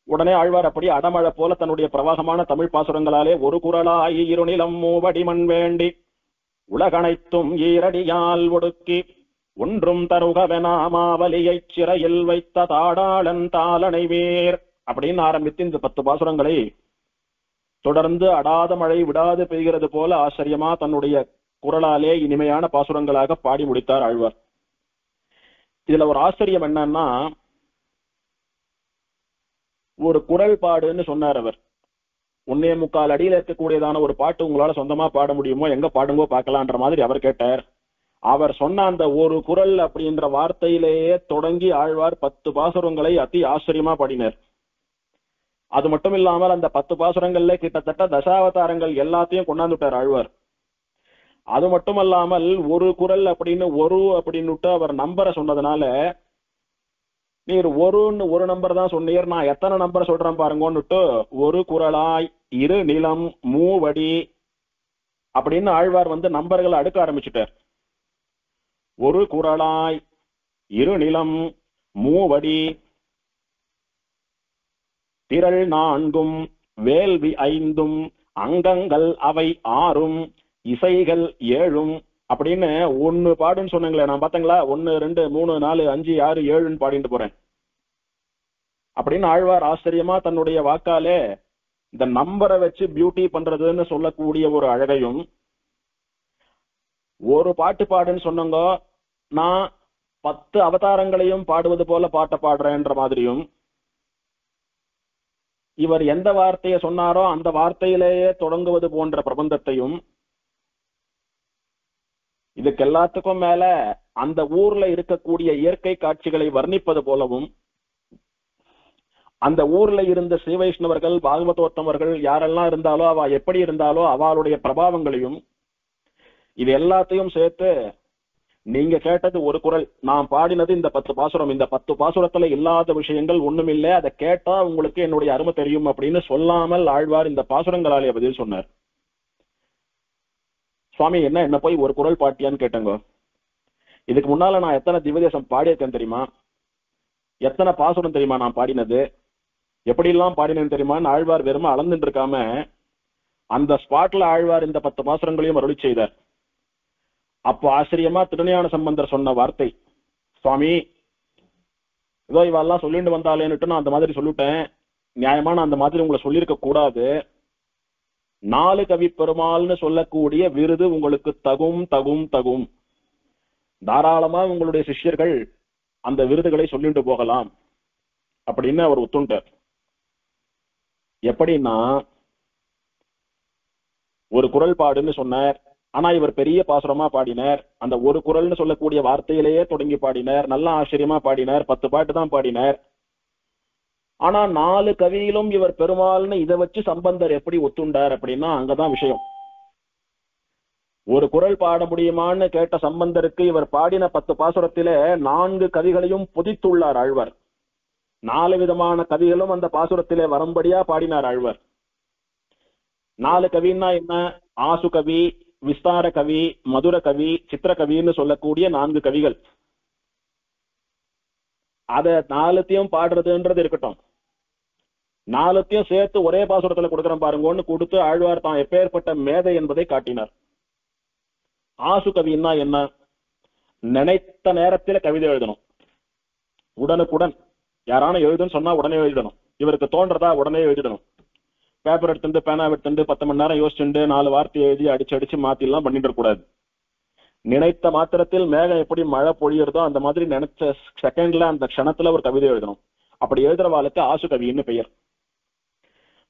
உடனே ஆழ்வார் அப்படியே அடமழை போல தன்னுடைய பிரவாகமான தமிழ் பாசுரங்களாலே ஒரு குரலாய் இருநிலம் மூவடி மண் வேண்டி உலகனைத்தும் ஈரடியால் ஒடுக்கி ஒன்றும் தருகவெனாமாவலியை சிறையில் வைத்த தாடாளன் தாளனை வேர் அப்படின்னு ஆரம்பித்து இந்த 10 பாசுரங்களை தொடர்ந்து அடாத மழை விடாது பெய்கிறது போல ஆச்சரியமா தன்னுடைய குரலாலே இனிமையான பாசுரங்களாக பாடி முடித்தார் ஆழ்வார். இதுல ஒரு ஆச்சரியம் என்னன்னா, ஒரு குரல் பாடுன்னு சொன்னார் அவர். 1.25 அடியில இருக்கக்கூடியதான ஒரு பாட்டு உங்களால சொந்தமா பாட முடியுமோ, எங்க பாடுங்கோ பார்க்கலான்ற மாதிரி அவர் கேட்டார். அவர் சொன்ன அந்த ஒரு குரல் அப்படின்ற வார்த்தையிலேயே தொடங்கி ஆழ்வார் 10 பாசுரங்களை அதி ஆச்சரியமா பாடினார். அது மட்டும் இல்லாமல் அந்த 10 பாசுரங்கள்ல கிட்டத்தட்ட தசாவதாரங்கள் எல்லாத்தையும் கொண்டாந்துட்டார் ஆழ்வார். அது மட்டுமல்லாமல் ஒரு குரல் அப்படின்னு அப்படின்னுட்டு அவர் நம்பரை சொன்னதுனால நீர் ஒரு நம்பர் தான் சொன்னீர், நான் எத்தனை நம்பர் சொல்றேன் பாருங்கன்னுட்டு ஒரு குரலாய் இரு நிலம் மூவடி அப்படின்னு ஆழ்வார் நம்பர்களை அடுக்க ஆரம்பிச்சுட்டார். ஒரு குரலாய் இரு நிலம் மூவடி திரள் நான்கும் வேள்வி ஐந்தும் அங்கங்கள் அவை ஆறும் இசைகள் ஏழும் அப்படின்னு ஒன்னு பாடுன்னு சொன்னாங்களே, நான் பார்த்தங்களா 1 2 3 4 5 6 7 பாடிட்டு போறேன் அப்படின்னு ஆழ்வார் ஆச்சரியமா தன்னுடைய வாக்காலே இந்த நம்பரை வச்சு பியூட்டி பண்றதுன்னு சொல்லக்கூடிய ஒரு அழகையும், ஒரு பாட்டு பாடுன்னு சொன்னங்க நான் 10 அவதாரங்களையும் பாடுவது போல பாட்டை பாடுறேன்ற மாதிரியும், இவர் எந்த வார்த்தையை சொன்னாரோ அந்த வார்த்தையிலேயே தொடங்குவது போன்ற பிரபந்தத்தையும், இதுக்கு எல்லாத்துக்கும் மேல அந்த ஊர்ல இருக்கக்கூடிய இயற்கை காட்சிகளை வர்ணிப்பது போலவும், அந்த ஊர்ல இருந்த ஸ்ரீ வைஷ்ணவர்கள் பாகவதோத்தமர்கள் யாரெல்லாம் இருந்தாலோ அவ எப்படி இருந்தாலோ அவளுடைய பிரபாவங்களையும், இது எல்லாத்தையும் சேர்த்து நீங்க கேட்டது ஒரு குரல், நான் பாடினது இந்த 10 பாசுரம், இந்த 10 பாசுரத்துல இல்லாத விஷயங்கள் ஒண்ணுமில்லை, அதை கேட்டா உங்களுக்கு என்னுடைய அருமை தெரியும் அப்படின்னு சொல்லாமல் ஆழ்வார் இந்த பாசுரங்களாலே பதில் சொன்னார். சுவாமி என்ன போய் ஒரு குரல் பாட்டியான்னு கேட்டங்க. இதுக்கு முன்னால நான் எத்தனை திவ்யதேசம் பாடியிருக்கேன் தெரியுமா, எத்தனை பாசுரம் தெரியுமா நான் பாடினது, எப்படி எல்லாம் பாடினேன்னு தெரியுமான்னு ஆழ்வார் வெறும அளந்துட்டு இருக்காம அந்த ஸ்பாட்ல ஆழ்வார் இந்த 10 பாசுரங்களையும் அருளி செய்தார். அப்போ ஆச்சரியமா திருஞான சம்பந்தர் சொன்ன வார்த்தை, சுவாமி ஏதோ இவெல்லாம் சொல்லிட்டு வந்தாலேன்னுட்டு நான் அந்த மாதிரி சொல்லிட்டேன், நியாயமா நான் அந்த மாதிரி உங்களை சொல்லியிருக்க கூடாது, 4 கவி பெருமாள்னு சொல்லக்கூடிய விருது உங்களுக்கு தகும் தகும் தகும், தாராளமா உங்களுடைய சிஷ்யர்கள் அந்த விருதுகளை சொல்லிட்டு போகலாம் அப்படின்னு அவர் ஒத்துண்டார். எப்படின்னா ஒரு குரல் பாடுன்னு சொன்னார், ஆனா இவர் பெரிய பாசுரமா பாடினார், அந்த ஒரு குரல்னு சொல்லக்கூடிய வார்த்தையிலேயே தொடங்கி பாடினார், நல்ல ஆச்சரியமா பாடினார், 10 பாட்டு தான் பாடினார். ஆனா 4 கவியிலும் இவர் பெருமாள்னு இதை வச்சு சம்பந்தர் எப்படி ஒத்துண்டார் அப்படின்னா அங்கதான் விஷயம். ஒரு குரல் பாட முடியுமான்னு கேட்ட சம்பந்தருக்கு இவர் பாடின 10 பாசுரத்திலே 4 கவிகளையும் பொதித்துள்ளார் ஆழ்வார். 4 விதமான கவிகளும் அந்த பாசுரத்திலே வரும்படியா பாடினார் ஆழ்வார். 4 கவின்னா என்ன, ஆசு கவி, விஸ்தார கவி, மதுர கவி, சித்திர கவின்னு சொல்லக்கூடிய 4 கவிகள். அத 4த்தையும் பாடுறதுன்றது இருக்கட்டும், 4த்தையும் சேர்த்து ஒரே பாசுரத்துல கொடுக்குறேன் பாருங்கன்னு கொடுத்து ஆழ்வார் தான் எப்பேற்பட்ட மேதை என்பதை காட்டினார். ஆசு கவின்னா என்ன, நினைத்த நேரத்தில் கவிதை எழுதணும், உடனுக்குடன் யாரான எழுதுன்னு சொன்னா உடனே எழுதணும், இவருக்கு தோன்றதா உடனே எழுதிடணும், பேப்பர் எடுத்துட்டு பேனா எடுத்துட்டு 10 மணி நேரம் யோசிச்சுட்டு 4 வார்த்தை எழுதி அடிச்சு மாத்தி எல்லாம் பண்ணிட்டு கூடாது. நினைத்த மாத்திரத்தில் மேகம் எப்படி மழை பொழியறதோ அந்த மாதிரி நினைச்ச செகண்ட்ல அந்த க்ஷணத்துல ஒரு கவிதை எழுதணும். அப்படி எழுதுறவாளுக்கு ஆசு கவின்னு பெயர்.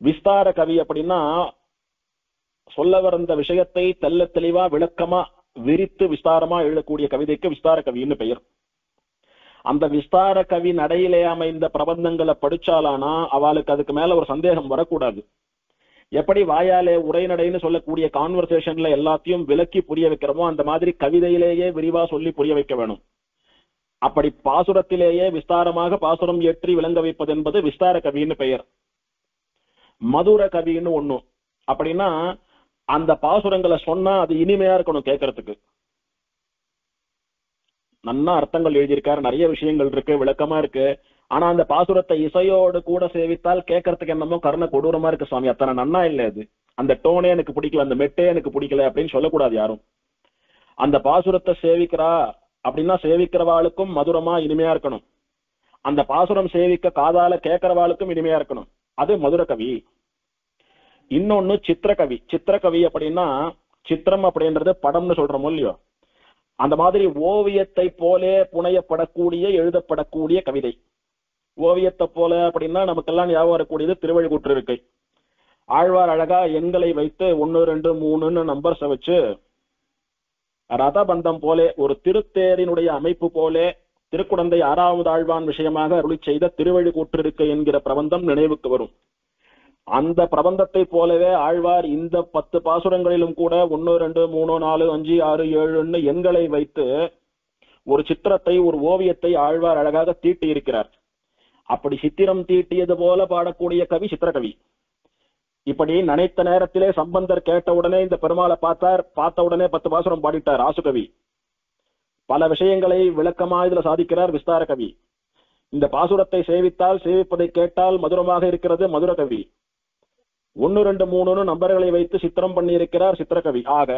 விஸ்தார கவி அப்படின்னா சொல்ல வந்த விஷயத்தை தெல்ல தெளிவா விளக்கமா விரித்து விஸ்தாரமா எழுதக்கூடிய கவிதைக்கு விஸ்தார கவின்னு பெயர். அந்த விஸ்தார கவி நடையிலே அமைந்த பிரபந்தங்களை படிச்சாலானா அவளுக்கு அதுக்கு மேல ஒரு சந்தேகம் வரக்கூடாது. எப்படி வாயாலே உரைநடைன்னு சொல்லக்கூடிய கான்வர்சேஷன்ல எல்லாத்தையும் விளக்கி புரிய வைக்கிறோமோ அந்த மாதிரி கவிதையிலேயே விரிவா சொல்லி புரிய வைக்க வேணும். அப்படி பாசுரத்திலேயே விஸ்தாரமாக பாசுரம் ஏற்றி விளங்க வைப்பது என்பது விஸ்தார கவின்னு பெயர். மதுர கவின்னு ஒண்ணு, அப்படின்னா அந்த பாசுரங்களை சொன்னா அது இனிமையா இருக்கணும் கேட்கறதுக்கு. நன்னா அர்த்தங்கள் எழுதியிருக்காரு, நிறைய விஷயங்கள் இருக்கு, விளக்கமா இருக்கு. ஆனா அந்த பாசுரத்தை இசையோடு கூட சேவித்தால் கேட்கறதுக்கு என்னமோ கருணை கொடூரமா இருக்கு சுவாமி, அத்தனை நன்னா இல்லை அது, அந்த டோனே எனக்கு பிடிக்கல, அந்த மெட்டே எனக்கு பிடிக்கல அப்படின்னு சொல்லக்கூடாது யாரும். அந்த பாசுரத்தை சேவிக்கிறா அப்படின்னா சேவிக்கிறவாளுக்கும் மதுரமா இனிமையா இருக்கணும், அந்த பாசுரம் சேவிக்க காதால கேட்கிறவாளுக்கும் இனிமையா இருக்கணும், அது மதுர கவி. இன்னொன்னு சித்திரகவி. சித்திரகவி அப்படின்னா சித்திரம் அப்படின்றது படம்னு சொல்றோமோ இல்லையோ, அந்த மாதிரி ஓவியத்தை போலே புனையப்படக்கூடிய எழுதப்படக்கூடிய கவிதை. ஓவியத்தை போல அப்படின்னா நமக்கெல்லாம் ஞாபகம் வரக்கூடியது திருவள்ளுவர் இருக்கை. ஆழ்வார் அழகா எண்களை வைத்து 1 2 3 நம்பர்ஸை வச்சு ரதபந்தம் போலே ஒரு திருத்தேரினுடைய அமைப்பு போலே திருக்குடந்தை 6வது ஆழ்வான் விஷயமாக அருளி செய்த திருவள்ளுவர் இருக்கை என்கிற பிரபந்தம் நினைவுக்கு வரும். அந்த பிரபந்தத்தை போலவே ஆழ்வார் இந்த 10 பாசுரங்களிலும் கூட 1 2 3 4 5 6 7 எண்களை வைத்து ஒரு சித்திரத்தை ஒரு ஓவியத்தை ஆழ்வார் அழகாக தீட்டி இருக்கிறார். அப்படி சித்திரம் தீட்டியது போல பாடக்கூடிய கவி சித்திரகவி. இப்படி நினைத்த நேரத்திலே சம்பந்தர் கேட்ட உடனே இந்த பெருமாளை பார்த்தார், பார்த்த உடனே 10 பாசுரம் பாடிட்டார் ஆசுகவி. பல விஷயங்களை விளக்கமா இதுல சாதிக்கிறார் விஸ்தார கவி. இந்த பாசுரத்தை சேவித்தால் சேவிப்பதை கேட்டால் மதுரமாக இருக்கிறது மதுர கவி. 1 2 3 நம்பர்களை வைத்து சித்திரம் பண்ணி இருக்கிறார் சித்திரகவி. ஆக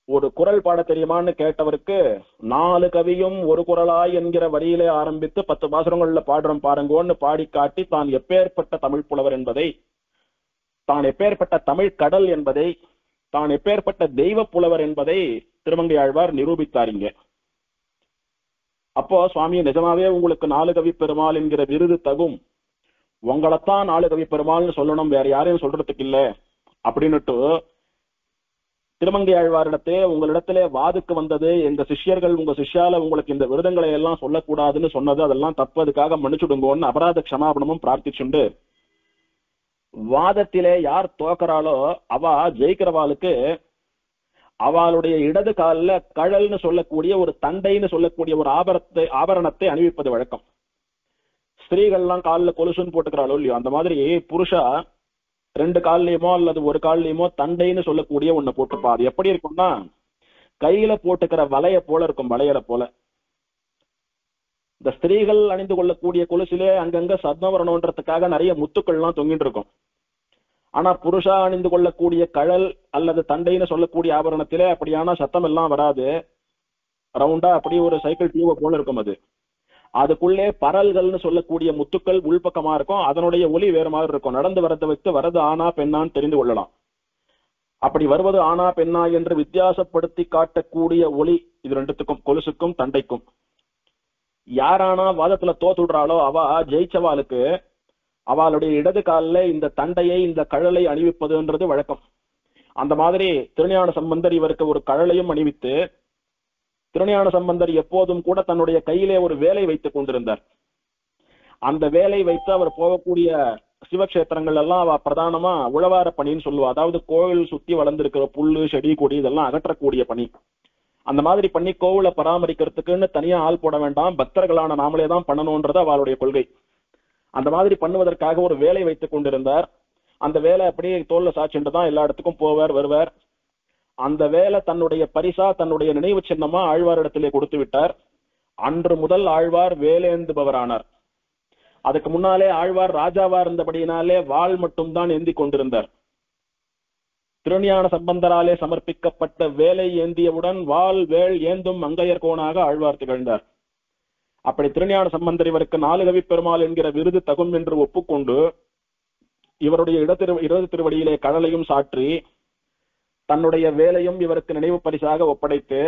ஒரு குரல் பாட தெரியுமான்னு கேட்டவருக்கு 4 கவியும் ஒரு குரலாய் என்கிற வரியிலே ஆரம்பித்து 10 பாசுரங்கள்ல பாடுறோம் பாருங்கன்னு பாடி காட்டி தான் எப்பேற்பட்ட தமிழ் புலவர் என்பதை, தான் எப்பேற்பட்ட தமிழ் கடல் என்பதை, தான் எப்பேற்பட்ட தெய்வ புலவர் என்பதை திருமங்கை ஆழ்வார் நிரூபித்தாருங்க. அப்போ சுவாமி நிஜமாவே உங்களுக்கு 4 கவி பெருமாள் என்கிற விருது தகும், உங்களைத்தான் 4 கவி பெருமாள்னு சொல்லணும், வேற யாரையும் சொல்றதுக்கு இல்ல அப்படின்னுட்டு திருமங்கை ஆழ்வாரிடத்தே உங்களிடத்திலே வாதுக்கு வந்தது எங்க சிஷ்யர்கள் உங்க சிஷ்யால உங்களுக்கு இந்த விருதங்களை எல்லாம் சொல்லக்கூடாதுன்னு சொன்னது அதெல்லாம் தப்பு, அதுக்காக மன்னிச்சுடுங்கன்னு அபராத க்ஷமாபணமும் பிரார்த்திச்சுண்டு வாதத்திலே யார் தோக்கறாளோ அவ ஜெயிக்கிறவாளுக்கு அவளுடைய இடது காலில் கழல்னு சொல்லக்கூடிய ஒரு தண்டைன்னு சொல்லக்கூடிய ஒரு ஆபரணத்தை அணிவிப்பது வழக்கம். ஸ்திரீகள்லாம் காலில் கொலுசுன்னு போட்டுக்கிறாளோ இல்லையோ, அந்த மாதிரி புருஷா 2 கால்லயுமோ அல்லது ஒரு கால்லயுமோ தண்டைன்னு சொல்லக்கூடிய ஒண்ணு போட்டுப்பா. அது எப்படி இருக்கும்னா கையில போட்டுக்கிற வலைய போல இருக்கும், வளையல போல. இந்த ஸ்திரீகள் அணிந்து கொள்ளக்கூடிய கொலுசிலே அங்கங்க சத்தம் வரணுன்றதுக்காக நிறைய முத்துக்கள்லாம் தொங்கிட்டு இருக்கும். ஆனா புருஷா அணிந்து கொள்ளக்கூடிய கழல் அல்லது தண்டைன்னு சொல்லக்கூடிய ஆபரணத்திலே அப்படியான சத்தம் எல்லாம் வராது. ரவுண்டா அப்படி ஒரு சைக்கிள் டியூப போல இருக்கும். அதுக்குள்ளே பரல்கள்னு சொல்லக்கூடிய முத்துக்கள் உள்பக்கமா இருக்கும், அதனுடைய ஒலி வேறு மாதிரி இருக்கும். நடந்து வரதை வைத்து வரது ஆனா பெண்ணான்னு தெரிந்து கொள்ளலாம். அப்படி வருவது ஆனா பெண்ணா என்று வித்தியாசப்படுத்தி காட்டக்கூடிய ஒலி இது ரெண்டுத்துக்கும், கொலுசுக்கும் தண்டைக்கும். யாரானா வாதத்துல தோத்துடுறாளோ அவ ஜெயிச்சவாளுக்கு அவளுடைய இடது காலில் இந்த தண்டையை இந்த கழலை அணிவிப்பதுன்றது வழக்கம். அந்த மாதிரி திருஞான சம்பந்தர் இவருக்கு ஒரு கழலையும் அணிவித்து, திருஞான சம்பந்தர் எப்போதும் கூட தன்னுடைய கையிலே ஒரு வேலை வைத்துக் கொண்டிருந்தார். அந்த வேலை வைத்து அவர் போகக்கூடிய சிவக்ஷேத்திரங்கள் எல்லாம் அவ பிரதானமா உழவார பணின்னு சொல்லுவா. அதாவது கோவில் சுத்தி வளர்ந்திருக்கிற புல்லு செடி கொடி இதெல்லாம் அகற்றக்கூடிய பணி. அந்த மாதிரி பண்ணி கோவிலை பராமரிக்கிறதுக்குன்னு தனியா ஆள் போட வேண்டாம், பக்தர்களான நாமளே தான் பண்ணணும்ன்றது அவளுடைய கொள்கை. அந்த மாதிரி பண்ணுவதற்காக ஒரு வேலை வைத்துக் கொண்டிருந்தார். அந்த வேலை அப்படியே தோல்ல சாட்சிட்டு தான் எல்லா இடத்துக்கும் போவார் வருவார். அந்த வேலை தன்னுடைய பரிசா தன்னுடைய நினைவு சின்னமா ஆழ்வாரிடத்திலே கொடுத்து விட்டார். அன்று முதல் ஆழ்வார் வேலேந்துபவரானார். அதுக்கு முன்னாலே ஆழ்வார் ராஜாவா இருந்தபடியினாலே வாள் மட்டும்தான் ஏந்தி கொண்டிருந்தார். திருஞான சம்பந்தராலே சமர்ப்பிக்கப்பட்ட வேலை ஏந்தியவுடன் வாள் வேள் ஏந்தும் மங்கையர் கோனாக ஆழ்வார் திகழ்ந்தார். அப்படி திருஞான சம்பந்தர் இவருக்கு 4 கவி பெருமாள் என்கிற விருது தகும் என்று ஒப்புக்கொண்டு இவருடைய இடது திருவடியிலே கடலையும் சாற்றி தன்னுடைய வேலையும் இவருக்கு நினைவு பரிசாக ஒப்படைத்து,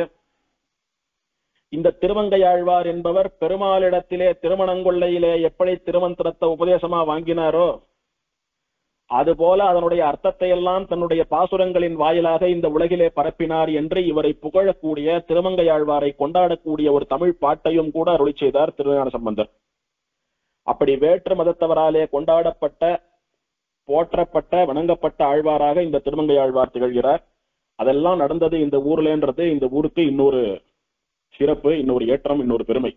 இந்த திருமங்கையாழ்வார் என்பவர் பெருமாளிடத்திலே திருமணங்கொள்ளையிலே எப்படி திருமந்திரத்தை உபதேசமா வாங்கினாரோ அதுபோல அதனுடைய அர்த்தத்தை எல்லாம் தன்னுடைய பாசுரங்களின் வாயிலாக இந்த உலகிலே பரப்பினார் என்று இவரை புகழக்கூடிய திருமங்கையாழ்வாரை கொண்டாடக்கூடிய ஒரு தமிழ் பாட்டையும் கூட அருளி செய்தார் திருஞான சம்பந்தர். அப்படி வேற்று மதத்தவராலே கொண்டாடப்பட்ட போற்றப்பட்ட வணங்கப்பட்ட ஆழ்வாராக இந்த திருமங்கையாழ்வார் திகழ்கிறார். அதெல்லாம் நடந்தது இந்த ஊர்லன்றது இந்த ஊருக்கு இன்னொரு சிறப்பு, இன்னொரு ஏற்றம், இன்னொரு பெருமை.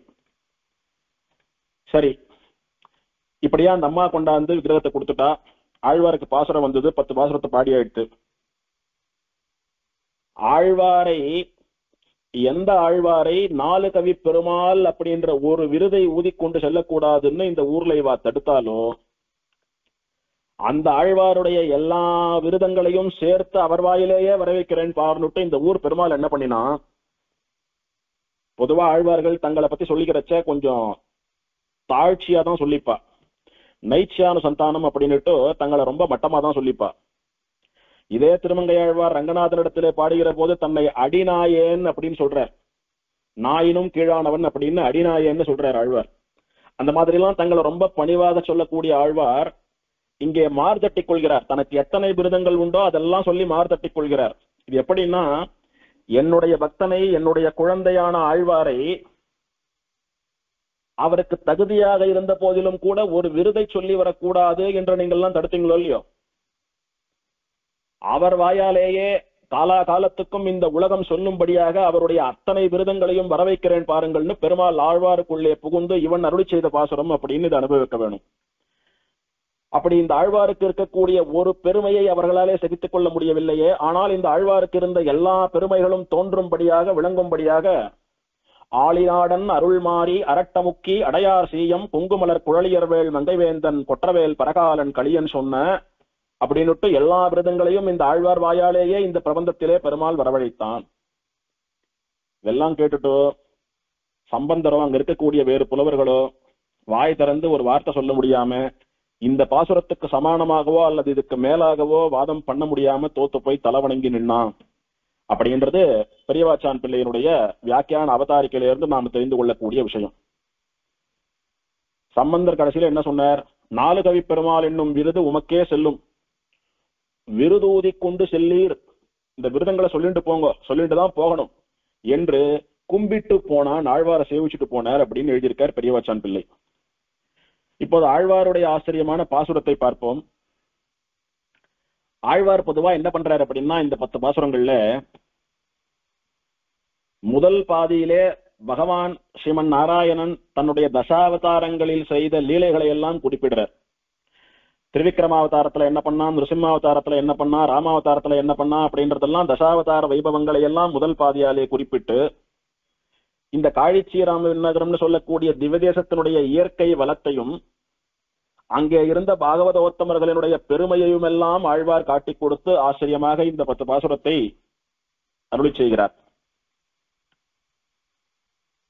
சரி, இப்படியா அந்த அம்மா கொண்டாந்து விக்கிரகத்தை கொடுத்துட்டா. ஆழ்வாருக்கு பாசுரம் வந்தது, 10 பாசுரத்தை பாடி ஆயிடுத்து. ஆழ்வாரை எந்த ஆழ்வாரை 4 கவி பெருமாள் அப்படின்ற ஒரு விருதை ஊதிக்கொண்டு செல்லக்கூடாதுன்னு இந்த ஊர்ல இவா தடுத்தாலோ அந்த ஆழ்வாருடைய எல்லா விருதங்களையும் சேர்த்து அவர் வாயிலேயே வரவேற்கிறேன் பாருன்னுட்டு இந்த ஊர் பெருமாள் என்ன பண்ணினா, பொதுவா ஆழ்வார்கள் தங்களை பத்தி சொல்லிக்கிறச்ச கொஞ்சம் தாழ்ச்சியா தான் சொல்லிப்பா. நைச்சியான சந்தானம் அப்படின்னுட்டு தங்களை ரொம்ப மட்டமா தான் சொல்லிப்பா. இதே திருமங்கையாழ்வார் ரங்கநாதனிடத்திலே பாடுகிற போது தன்னை அடிநாயேன் அப்படின்னு சொல்றார். நாயினும் கீழானவன் அப்படின்னு அடிநாயேன்னு சொல்றார் ஆழ்வார். அந்த மாதிரி எல்லாம் தங்களை ரொம்ப பணிவாக சொல்லக்கூடிய ஆழ்வார் இங்கே மார்தட்டிக் கொள்கிறார். தனக்கு எத்தனை விருதங்கள் உண்டோ அதெல்லாம் சொல்லி மார்தட்டிக் கொள்கிறார். இது எப்படின்னா, என்னுடைய பக்தனை என்னுடைய குழந்தையான ஆழ்வாரை அவருக்கு தகுதியாக இருந்த போதிலும் கூட ஒரு விருதை சொல்லி வரக்கூடாது என்று நீங்கள் எல்லாம் தடுத்தீங்களோ இல்லையோ, அவர் வாயாலேயே காலத்துக்கும் இந்த உலகம் சொல்லும்படியாக அவருடைய அத்தனை விருதங்களையும் வரவைக்கிறேன் பாருங்கள்னு பெருமாள் ஆழ்வாருக்குள்ளே புகுந்து இவன் அருளி செய்த பாசுரம் அப்படின்னு இதை அனுபவிக்க வேணும். அப்படி இந்த ஆழ்வாருக்கு இருக்கக்கூடிய ஒரு பெருமையை அவர்களாலே சகித்துக் கொள்ள முடியவில்லையே, ஆனால் இந்த ஆழ்வாருக்கு இருந்த எல்லா பெருமைகளும் தோன்றும்படியாக விளங்கும்படியாக ஆளிநாடன் அருள்மாறி அரட்டமுக்கி அடையார் சீயம் குங்குமலர் குழலியர்வேல் மங்கைவேந்தன் கொற்றவேல் பரகாலன் களியன் சொன்ன அப்படின்னுட்டு எல்லா விருதங்களையும் இந்த ஆழ்வார் வாயாலேயே இந்த பிரபந்தத்திலே பெருமாள் வரவழைத்தான். இதெல்லாம் கேட்டுட்டோ சம்பந்தரோ அங்க இருக்கக்கூடிய வேறு புலவர்களோ வாய் திறந்து ஒரு வார்த்தை சொல்ல முடியாம இந்த பாசுரத்துக்கு சமானமாகவோ அல்லது இதுக்கு மேலாகவோ வாதம் பண்ண முடியாம தோத்து போய் தலைவணங்கி நின்னான் அப்படின்றது பெரியவாச்சான் பிள்ளையினுடைய வியாக்கியான அவதாரிக்கையிலிருந்து நாம் தெரிந்து கொள்ளக்கூடிய விஷயம். சம்பந்தர் கடைசியில என்ன சொன்னார்? 4 கவி பெருமாள் என்னும் விருது உமக்கே செல்லும், விருதூதி கொண்டு செல்லீர், இந்த விருதங்களை சொல்லிட்டு போங்க, சொல்லிட்டு தான் போகணும் என்று கும்பிட்டு போனான், ஆழ்வாரை சேவிச்சுட்டு போனார் அப்படின்னு எழுதியிருக்கார் பெரியவாச்சான் பிள்ளை. இப்போது ஆழ்வாருடைய ஆச்சரியமான பாசுரத்தை பார்ப்போம். ஆழ்வார் பொதுவா என்ன பண்றாரு அப்படின்னா, இந்த 10 பாசுரங்கள்ல முதல் பாதியிலே பகவான் ஸ்ரீமன் நாராயணன் தன்னுடைய தசாவதாரங்களில் செய்த லீலைகளை எல்லாம் குறிப்பிடுறார். திருவிக்ரமாவதாரத்துல என்ன பண்ணா, நிருசிம்மாவதாரத்துல என்ன பண்ணா, ராமாவதாரத்துல என்ன பண்ணா அப்படின்றதெல்லாம் தசாவதார வைபவங்களை எல்லாம் முதல் பாதியாலே குறிப்பிட்டு இந்த காழிச்சீராம நகரம்னு சொல்லக்கூடிய திவ்யதேசத்தினுடைய இயற்கை வளத்தையும் அங்கே இருந்த பாகவதோத்தமர்களினுடைய பெருமையையும் எல்லாம் ஆழ்வார் காட்டிக் கொடுத்து ஆச்சரியமாக இந்த 10 பாசுரத்தை அருளி செய்கிறார்.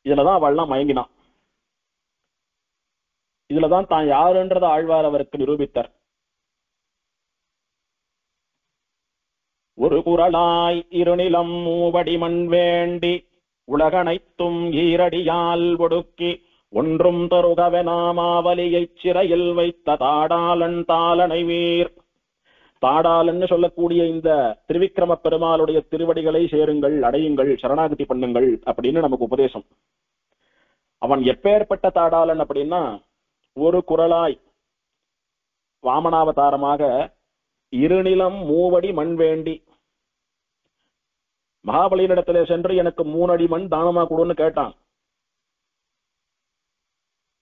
இதுலதான் அவள்லாம் மயங்கினான். இதுலதான் தான் யாருன்றத ஆழ்வார் அவருக்கு நிரூபித்தார். ஒரு குரலாய் இருநிலம் மூவடி மண் வேண்டி உலகனைத்தும் ஈரடியால் ஒடுக்கி ஒன்றும் தருகவெனாமாவலியைச் சிறையில் வைத்த தாடாளன் தாளனை வீர். தாடாளன்னு சொல்லக்கூடிய இந்த திருவிக்கிரம பெருமாளுடைய திருவடிகளை சேருங்கள், அடையுங்கள், சரணாகதி பண்ணுங்கள் அப்படின்னு நமக்கு உபதேசம். அவன் எப்பேற்பட்ட தாடாளன் அப்படின்னா, ஒரு குரலாய் வாமனாவதாரமாக இருநிலம் மூவடி மண் வேண்டி மகாபலியினிடத்திலே சென்று எனக்கு 3 அடி மண் தானமா கொடுன்னு கேட்டான்.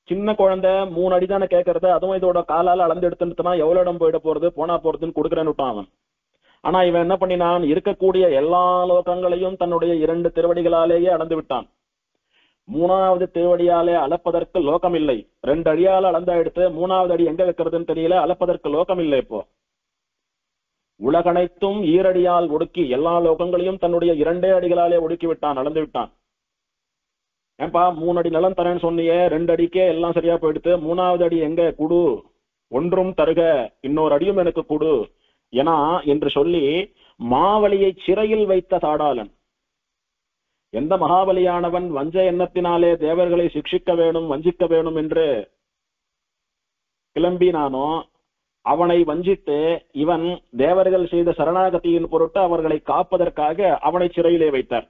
சின்ன குழந்தை 3 அடி தானே கேட்கறது, அதுவும் இதோட காலால அளந்து எடுத்துட்டுனா எவ்வளவு இடம் போயிட போறது, போனா போறதுன்னு கொடுக்குறேன்னு விட்டான் அவன். ஆனா இவன் என்ன பண்ணினான், இருக்கக்கூடிய எல்லா லோகங்களையும் தன்னுடைய 2 திருவடிகளாலேயே அளந்து விட்டான். 3வது திருவடியாலே அளப்பதற்கு லோகம் இல்லை. 2 அடியால அளந்தா எடுத்து 3வது அடி எங்க வைக்கிறதுன்னு தெரியல, அளப்பதற்கு லோகம் இல்லை. இப்போ உலகனைத்தும் ஈரடியால் ஒடுக்கி எல்லா லோகங்களையும் தன்னுடைய 2 அடிகளாலே ஒடுக்கி விட்டான், அளந்து விட்டான். ஏன்பா 3 அடி நிலம் தரேன்னு சொன்னியே, 2 அடிக்கே எல்லாம் சரியா போயிடுத்து, 3வது அடி எங்க குடு, ஒன்றும் தருக, இன்னொரு அடியும் எனக்கு குடு ஏனா என்று சொல்லி மாவலியை சிறையில் வைத்த தாடாளன். எந்த மகாபலியானவன் வஞ்ச எண்ணத்தினாலே தேவர்களை சிக்ஷிக்க வேணும், வஞ்சிக்க வேணும் என்று கிளம்பினானோ அவனை வஞ்சித்து இவன் தேவர்கள் செய்த சரணாகதியின் பொருட்டு அவர்களை காப்பதற்காக அவனை சிறையிலே வைத்தார்.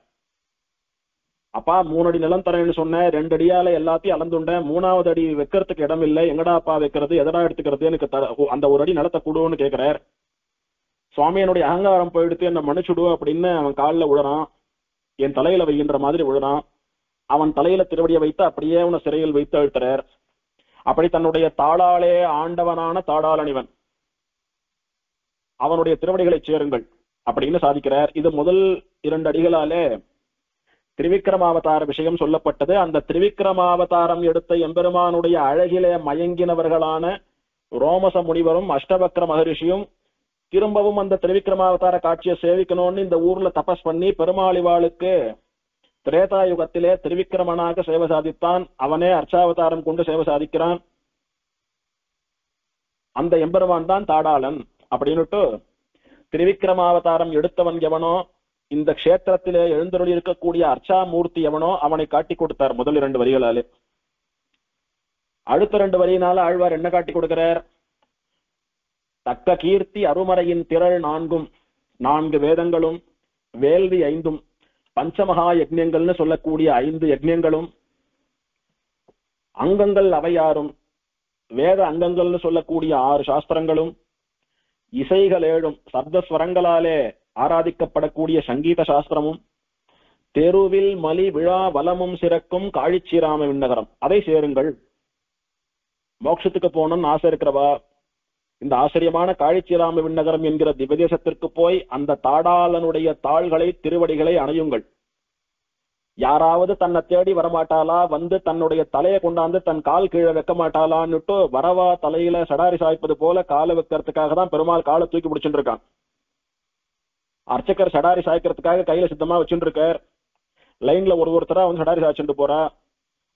அப்பா 3 அடி நிலம் தரேன்னு சொன்ன, 2 அடியால எல்லாத்தையும் அளந்துண்ட, 3வது அடி வைக்கிறதுக்கு இடம் இல்லை, எங்கடா அப்பா வைக்கிறது, எதடா எடுத்துக்கிறது, எனக்கு அந்த 1 அடி நிலத்தை கொடுன்னு கேட்கிறார். சுவாமி என்னுடைய அகங்காரம் போயிடுத்து, என்ன மன்னிச்சுடு அப்படின்னு அவன் காலில் விழுறான், என் தலையில வைகின்ற மாதிரி விழுறான். அவன் தலையில திருவடியை வைத்து அப்படியே அவனை சிறையில் வைத்து அழுத்துறார். அப்படி தன்னுடைய தாளாலே ஆண்டவனான தாடாளன் இவன், அவனுடைய திருவடிகளை சேருங்கள் அப்படின்னு சாதிக்கிறார். இது முதல் 2 அடிகளாலே திருவிக்கிரமாவதார விஷயம் சொல்லப்பட்டது. அந்த திருவிக்கிரமாவதாரம் எடுத்த எம்பெருமானுடைய அழகிலே மயங்கினவர்களான ரோமச முனிவரும் அஷ்டவக்ர மகரிஷியும் திரும்பவும் அந்த திருவிக்கிரமாவதார காட்சியை சேவிக்கணும்னு இந்த ஊர்ல தபஸ் பண்ணி பெருமாளிவாளுக்கு திரேதா யுகத்திலே திருவிக்கிரமனாக சேவை சாதித்தான். அவனே அர்ச்சாவதாரம் கொண்டு சேவை சாதிக்கிறான். அந்த எம்பெருமான் தான் தாடாளன் அப்படின்னுட்டு திருவிக்கிரமாவதாரம் எடுத்தவன் எவனோ, இந்த கஷேத்திரத்திலே எழுந்தருளி இருக்கக்கூடிய அர்ச்சாமூர்த்தி எவனோ அவனை காட்டி கொடுத்தார் முதல் 2 வரிகளாலே. அடுத்த 2 வரியினால ஆழ்வார் என்ன காட்டி கொடுக்கிறார்? தக்க கீர்த்தி அருமறையின் திரள் 4 வேதங்களும் வேள்வி 5 பஞ்சமகா யஜ்ஞங்கள்னு சொல்லக்கூடிய 5 யஜ்ஞங்களும் அங்கங்கள் அவையாரும் வேத அங்கங்கள்னு சொல்லக்கூடிய 6 சாஸ்திரங்களும் இசைகள் 7 சப்தஸ்வரங்களாலே ஆராதிக்கப்படக்கூடிய சங்கீத சாஸ்திரமும், தெருவில் மலி விழா வலமும் சிறக்கும் காழிச்சீராம விண்ணகரம், அதை சேருங்கள். மோட்சத்துக்கு போகணும்னு ஆசை இருக்கிறவா இந்த ஆச்சரியமான காழிச்சீராம விண்ணகரம் என்கிற திவ்யதேசத்திற்கு போய் அந்த தாடாளனுடைய தாள்களை, திருவடிகளை அணையுங்கள். யாராவது தன்னை தேடி வரமாட்டாளா, வந்து தன்னுடைய தலையை கொண்டாந்து தன் கால் கீழே வைக்க மாட்டாளான்னுட்டு வரவா தலையில சடாரி சாய்ப்பது போல காலை வைக்கிறதுக்காக தான் பெருமாள் காலை தூக்கி பிடிச்சுட்டு இருக்கான். அர்ச்சகர் சடாரி சாய்க்கிறதுக்காக கையில சித்தமா வச்சுட்டு இருக்கார். லைன்ல ஒருத்தரா வந்து சடாரி சாய்ச்சுட்டு போறா.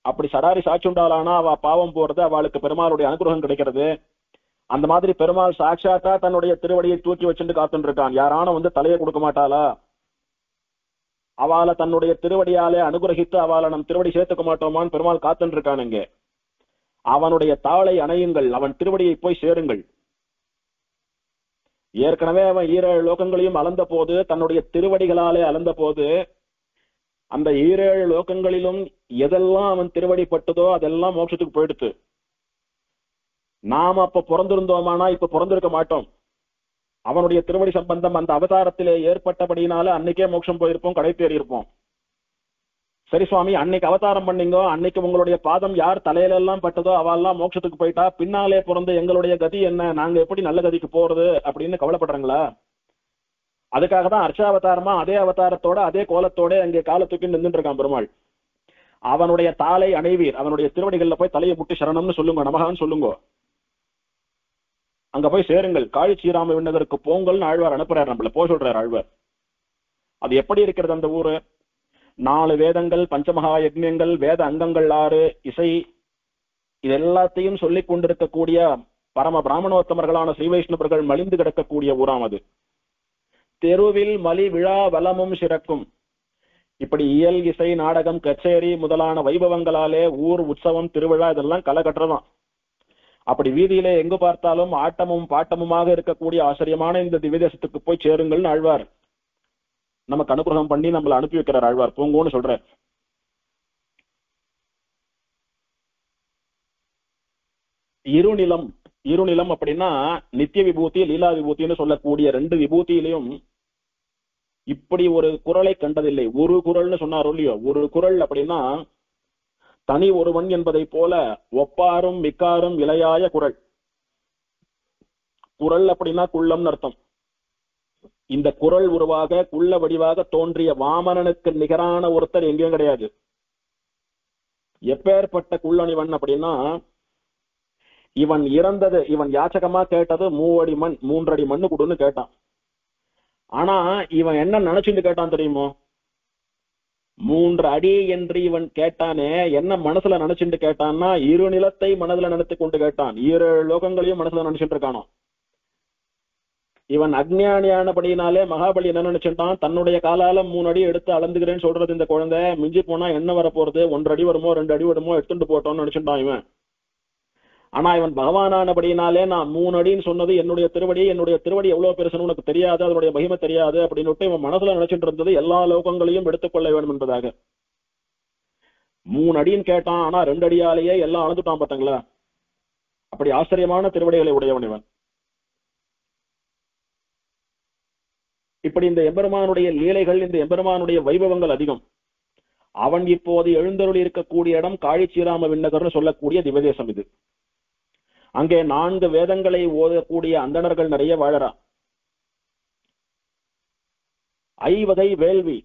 அப்படி சடாரி சாய்ச்சுண்டாளானா அவ பாவம் போறது, அவளுக்கு பெருமாளுடைய அனுகிரகம் கிடைக்கிறது. அந்த மாதிரி பெருமாள் சாட்சாத்தா தன்னுடைய திருவடியை தூக்கி வச்சுட்டு காத்துட்டு இருக்கான். யாரான வந்து தலையை கொடுக்க மாட்டாளா, அவளை தன்னுடைய திருவடியாலே அனுகிரகித்து அவளை நம் திருவடி சேர்த்துக்க மாட்டோமான்னு பெருமாள் காத்துட்டு இருக்கானுங்க. அவனுடைய தாளை அணையுங்கள், அவன் திருவடியை போய் சேருங்கள். ஏற்கனவே அவன் 7 லோகங்களையும் அளந்த போது, தன்னுடைய திருவடிகளாலே அளந்த போது, அந்த 7 லோகங்களிலும் எதெல்லாம் அவன் திருவடி பட்டதோ அதெல்லாம் மோட்சத்துக்கு போயிடுத்து. நாம அப்ப பிறந்திருந்தோமானா இப்ப பிறந்திருக்க மாட்டோம். அவனுடைய திருவடி சம்பந்தம் அந்த அவதாரத்திலே ஏற்பட்டபடினால அன்னைக்கே மோட்சம் போயிருப்போம், கடை தேறி இருப்போம். சரி சுவாமி, அன்னைக்கு அவதாரம் பண்ணீங்க, அன்னைக்கு உங்களுடைய பாதம் யார் தலையில எல்லாம் பட்டதோ அவெல்லாம் மோட்சத்துக்கு போயிட்டா, பின்னாலே பிறந்த எங்களுடைய கதி என்ன, நாங்க எப்படி நல்ல கதிக்கு போறது அப்படின்னு கவலைப்படுறாங்களா? அதுக்காக தான் அர்ச்சாவதாரமா அதே அவதாரத்தோட அதே கோலத்தோட அங்கே காலை தூக்கி நின்றுட்டு இருக்கான் பெருமாள். அவனுடைய தாளை அணைவீர், அவனுடைய திருவடிகள்ல போய் தலையை முட்டி சரணம்னு சொல்லுங்க, நமகான்னு சொல்லுங்க. அங்க போய் சேருங்கள், காழிச்சீராம விண்ணகருக்கு போங்கள்னு ஆழ்வார் அனுப்புறாரு, நம்மள போக சொல்றாரு ஆழ்வார். அது எப்படி இருக்கிறது அந்த ஊரு? 4 வேதங்கள், பஞ்சமகா யஜ்ஞங்கள், வேத அங்கங்கள் 6, இசை, இது எல்லாத்தையும் சொல்லிக் கொண்டிருக்கக்கூடிய பரம பிராமணோத்தமர்களான ஸ்ரீ வைஷ்ணவர்கள் மலிந்து கிடக்கக்கூடிய ஊராம் அது. தெருவில் மலி விழா வலமும் சிறக்கும். இப்படி இயல், இசை, நாடகம், கச்சேரி முதலான வைபவங்களாலே ஊர் உற்சவம், திருவிழா இதெல்லாம் களை கட்டுறதான். அப்படி வீதியிலே எங்கு பார்த்தாலும் ஆட்டமும் பாட்டமுமாக இருக்கக்கூடிய ஆச்சரியமான இந்த திவ்யதேசத்துக்கு போய் சேருங்கள்னு ஆழ்வார் நமக்கு அனுகிரகம் பண்ணி நம்மளை அனுப்பி வைக்கிறார். ஆழ்வார் போங்கோன்னு சொல்ற. இருநிலம், இருநிலம் அப்படின்னா நித்திய விபூதி, லீலா விபூத்தின்னு சொல்லக்கூடிய 2 விபூதியிலையும் இப்படி ஒரு குரலை கண்டதில்லை. ஒரு குரல்னு சொன்னாரோ இல்லையோ, ஒரு குரல் அப்படின்னா தனி ஒருவன் என்பதை போல ஒப்பாரும் மிக்காரும் இளையாய குரல். குரல் அப்படின்னா குள்ளம்னு அர்த்தம். இந்த குரல் உருவாக குள்ள வடிவாக தோன்றிய வாமனனுக்கு நிகரான ஒருத்தர் எங்கேயும் கிடையாது. எப்பேற்பட்ட குள்ளனிவன் அப்படின்னா, இவன் இறந்தது, இவன் யாச்சகமா கேட்டது 3 அடி மண், 3 அடி மண்ணு கொடுன்னு கேட்டான். ஆனா இவன் என்ன நினைச்சுட்டு கேட்டான் தெரியுமோ? 3 அடி என்று இவன் கேட்டானே, என்ன மனசுல நினைச்சுட்டு கேட்டான்னா, 2 நிலத்தை மனதுல நினைத்து கொண்டு கேட்டான். 7 லோகங்களையும் மனசுல நினைச்சுட்டு இருக்கானோ. இவன் அஜ்ஞானியானபடினாலே மகாபலி என்ன நினைச்சுட்டான், தன்னுடைய காலால 3 அடி எடுத்து அளந்துகிறேன்னு சொல்றது இந்த குழந்தை, மிஞ்சி போனா என்ன வர போறது, 1 அடி வருமோ 2 அடி வருமோ எடுத்துட்டு போட்டோம்னு நினைச்சுட்டான் இவன். ஆனா இவன் பகவானானபடினாலே நான் 3 அடின்னு சொன்னது என்னுடைய திருவடி எவ்வளவு பெருசுன்னு உனக்கு தெரியாது, அதனுடைய மகிமை தெரியாது அப்படின்னு இவன் மனசுல நினைச்சிட்டு இருந்தது எல்லா லோகங்களையும் எடுத்துக்கொள்ள வேண்டும் என்பதாக. 3 அடின்னு கேட்டான், ஆனா 2 அடியாலேயே எல்லாம் அளந்துட்டான் பார்த்தங்களா. அப்படி ஆச்சரியமான திருவடிகளை உடையவன் இவன். இப்படி இந்த எம்பெருமானுடைய லீலைகள், இந்த எம்பெருமானுடைய வைபவங்கள் அதிகம். அவன் இப்போது எழுந்தருளி இருக்கக்கூடிய இடம் காழிச்சீராம விண்ணகர்னு சொல்லக்கூடிய திவதேசம் இது. அங்கே 4 வேதங்களை ஓதக்கூடிய அந்தணர்கள் நிறைய வாழறா. 5 வகை வேள்வி,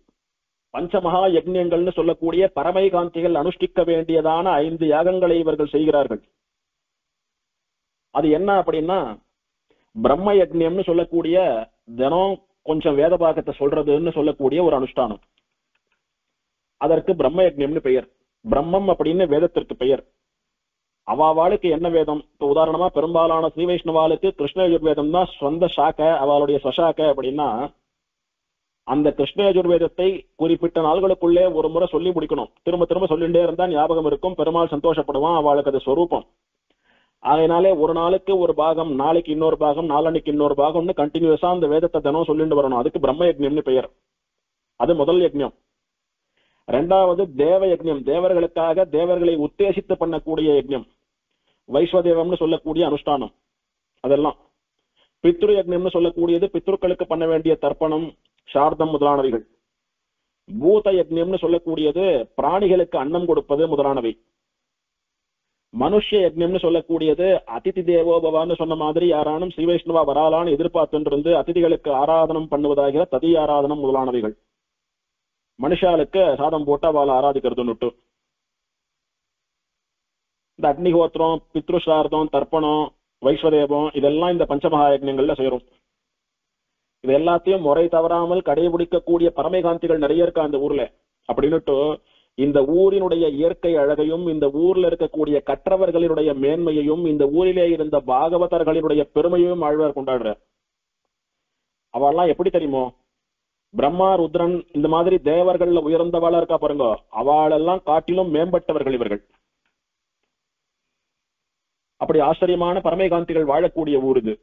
பஞ்சமகா யஜ்ஞங்கள்னு சொல்லக்கூடிய பரமைகாந்திகள் அனுஷ்டிக்க வேண்டியதான 5 யாகங்களை இவர்கள் செய்கிறார்கள். அது என்ன அப்படின்னா, பிரம்ம யஜ்ஞம்னு சொல்லக்கூடிய தினம் கொஞ்சம் வேத பாகத்தை சொல்றதுன்னு சொல்லக்கூடிய ஒரு அனுஷ்டானம். அதற்கு பிரம்ம யஜ்ஞம்னு பெயர். பிரம்மம் அப்படின்னு வேதத்திற்கு பெயர். அவாளுக்கு என்ன வேதம்? இப்ப உதாரணமா பெரும்பாலான ஸ்ரீ வைஷ்ணவாளுக்கு கிருஷ்ணயஜுர்வேதம் தான் சொந்த சாக்க, அவளுடைய ஸ்வசாக்க. அப்படின்னா அந்த கிருஷ்ணயஜுர்வேதத்தை குறிப்பிட்ட நாள்களுக்குள்ளே ஒரு முறை சொல்லி முடிக்கணும். திரும்ப திரும்ப சொல்லிட்டே இருந்தா ஞாபகம் இருக்கும், பெருமாள் சந்தோஷப்படுவான், அவளுக்கு அது ஸ்வரூபம். அதனாலே ஒரு நாளுக்கு ஒரு பாகம், நாளைக்கு இன்னொரு பாகம், நாளன்னைக்கு இன்னொரு பாகம்னு கண்டினியூஸா அந்த வேதத்தை தினம் சொல்லிட்டு வரணும். அதுக்கு பிரம்ம யஜ்ஞம்னு பெயர். அது முதல் யஜ்ஞம். 2வது தேவ யஜ்ஞம், தேவர்களுக்காக தேவர்களை உத்தேசித்து பண்ணக்கூடிய யஜ்ஞம், வைஸ்வதேவம்னு சொல்லக்கூடிய அனுஷ்டானம். அதெல்லாம் பித்ரு யஜ்ஞம்னு சொல்லக்கூடியது, பித்ருக்களுக்கு பண்ண வேண்டிய தர்ப்பணம், சார்தம் முதலானவைகள். பூத யஜ்ஞம்னு சொல்லக்கூடியது பிராணிகளுக்கு அன்னம் கொடுப்பது முதலானவை. மனுஷ யஜ்ஞம்னு சொல்லக்கூடியது அதிதி தேவோபவான்னு சொன்ன மாதிரி யாரானும் ஸ்ரீ வைஷ்ணவா வராலான்னு எதிர்பார்த்துட்டு அதிதிகளுக்கு ஆராதனம் பண்ணுவதாகிற ததி ஆராதனம் முதலானவைகள். மனுஷாளுக்கு சாதம் போட்டு அவளை ஆராதிக்கிறதுன்னுட்டு இந்த அக்னிஹோத்திரம், பித்ருஷார்த்தம், தர்ப்பணம், வைஸ்வதேவம் இதெல்லாம் இந்த பஞ்சமகா யஜ்ஞங்கள்ல சேரும். இது எல்லாத்தையும் முறை தவறாமல் கடைபிடிக்கக்கூடிய பரமகாந்திகள் நிறைய இருக்கா அந்த ஊர்ல. அப்படின்னுட்டு இந்த ஊரினுடைய இயற்கை அழகையும், இந்த ஊர்ல இருக்கக்கூடிய கற்றவர்களினுடைய மேன்மையையும், இந்த ஊரிலே இருந்த பாகவதர்களினுடைய பெருமையையும் ஆழ்வார் கொண்டாடுறார். அவெல்லாம் எப்படி தெரியுமோ, பிரம்மா ருத்ரன் இந்த மாதிரி தேவர்கள்ல உயர்ந்தவாளா இருக்கா பாருங்க, அவளெல்லாம் காட்டிலும் மேம்பட்டவர்கள் இவர்கள். அப்படி ஆச்சரியமான பரமகாந்திகள் வாழக்கூடிய ஊர் இது.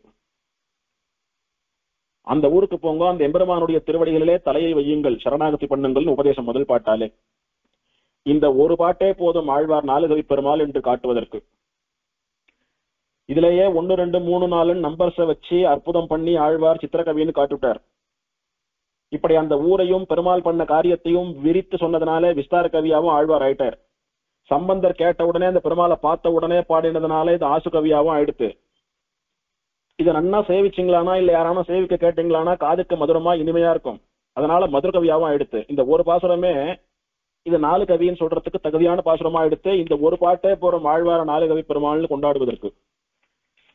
அந்த ஊருக்கு போங்க, அந்த எம்பெருமானுடைய திருவடிகளிலே தலையை வையுங்கள், சரணாகதி பண்ணுங்கள் உபதேசம் முதல் பாட்டாலே. இந்த ஒரு பாட்டே போதும் ஆழ்வார் நாலுகவி பெருமாள் என்று காட்டுவதற்கு. இதுலயே 1, 2, 3, 4 நம்பர்ஸ வச்சு அற்புதம் பண்ணி ஆழ்வார் சித்திரகவின்னு காட்டுட்டார். இப்படி அந்த ஊரையும் பெருமாள் பண்ண காரியத்தையும் விரித்து சொன்னதுனால விஸ்தார கவியாவும் ஆழ்வார் ஆயிட்டார். சம்பந்தர் கேட்ட உடனே அந்த பெருமாளை பார்த்த உடனே பாடினதுனால இது ஆசு கவியாவும் ஆயிடுத்து. இதை நன்னா சேவிச்சிங்களானா இல்ல யாரானா சேவிக்க கேட்டீங்களானா காதுக்கு மதுரமா இனிமையா இருக்கும். அதனால மதுர கவியாவும் ஆயிடுத்து. இந்த ஒரு பாசுரமே இது 4 கவின்னு சொல்றதுக்கு தகுதியான பாசுரமா எடுத்து இந்த ஒரு பாட்டே போறோம் ஆழ்வார 4 கவி பெருமாள்னு கொண்டாடுவதற்கு.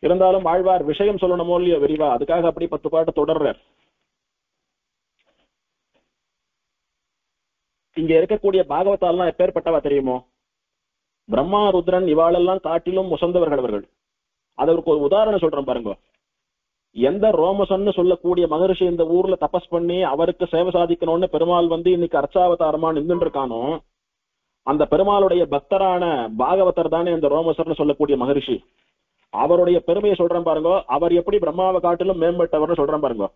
இருந்தாலும் ஆழ்வார் விஷயம் சொல்லணுமோ இல்லையோ விரிவா, அதுக்காக அப்படி 10 பாட்டு தொடர்றார். இங்க இருக்கக்கூடிய பாகவதாலாம் எப்பேற்பட்டவா தெரியுமோ, பிரம்மா ருத்ரன் இவாளெல்லாம் காட்டிலும் முசந்தவர்கள் அவர்கள். அதற்கு ஒரு உதாரணம் சொல்றேன் பாருங்க. எந்த ரோமசன்னு சொல்லக்கூடிய மகரிஷி இந்த ஊர்ல தபஸ் பண்ணி அவருக்கு சேவை சாதிக்கணும்னு பெருமாள் வந்து இன்னைக்கு அர்ச்சாவதாரமா நின்று இருக்கானோ, அந்த பெருமாளுடைய பக்தரான பாகவதர் தானே இந்த ரோமசர்னு சொல்லக்கூடிய மகரிஷி. அவருடைய பெருமையை சொல்றேன் பாருங்க. அவர் எப்படி பிரம்மாவை காட்டிலும் மேம்பட்டவர்னு சொல்றேன் பாருங்க.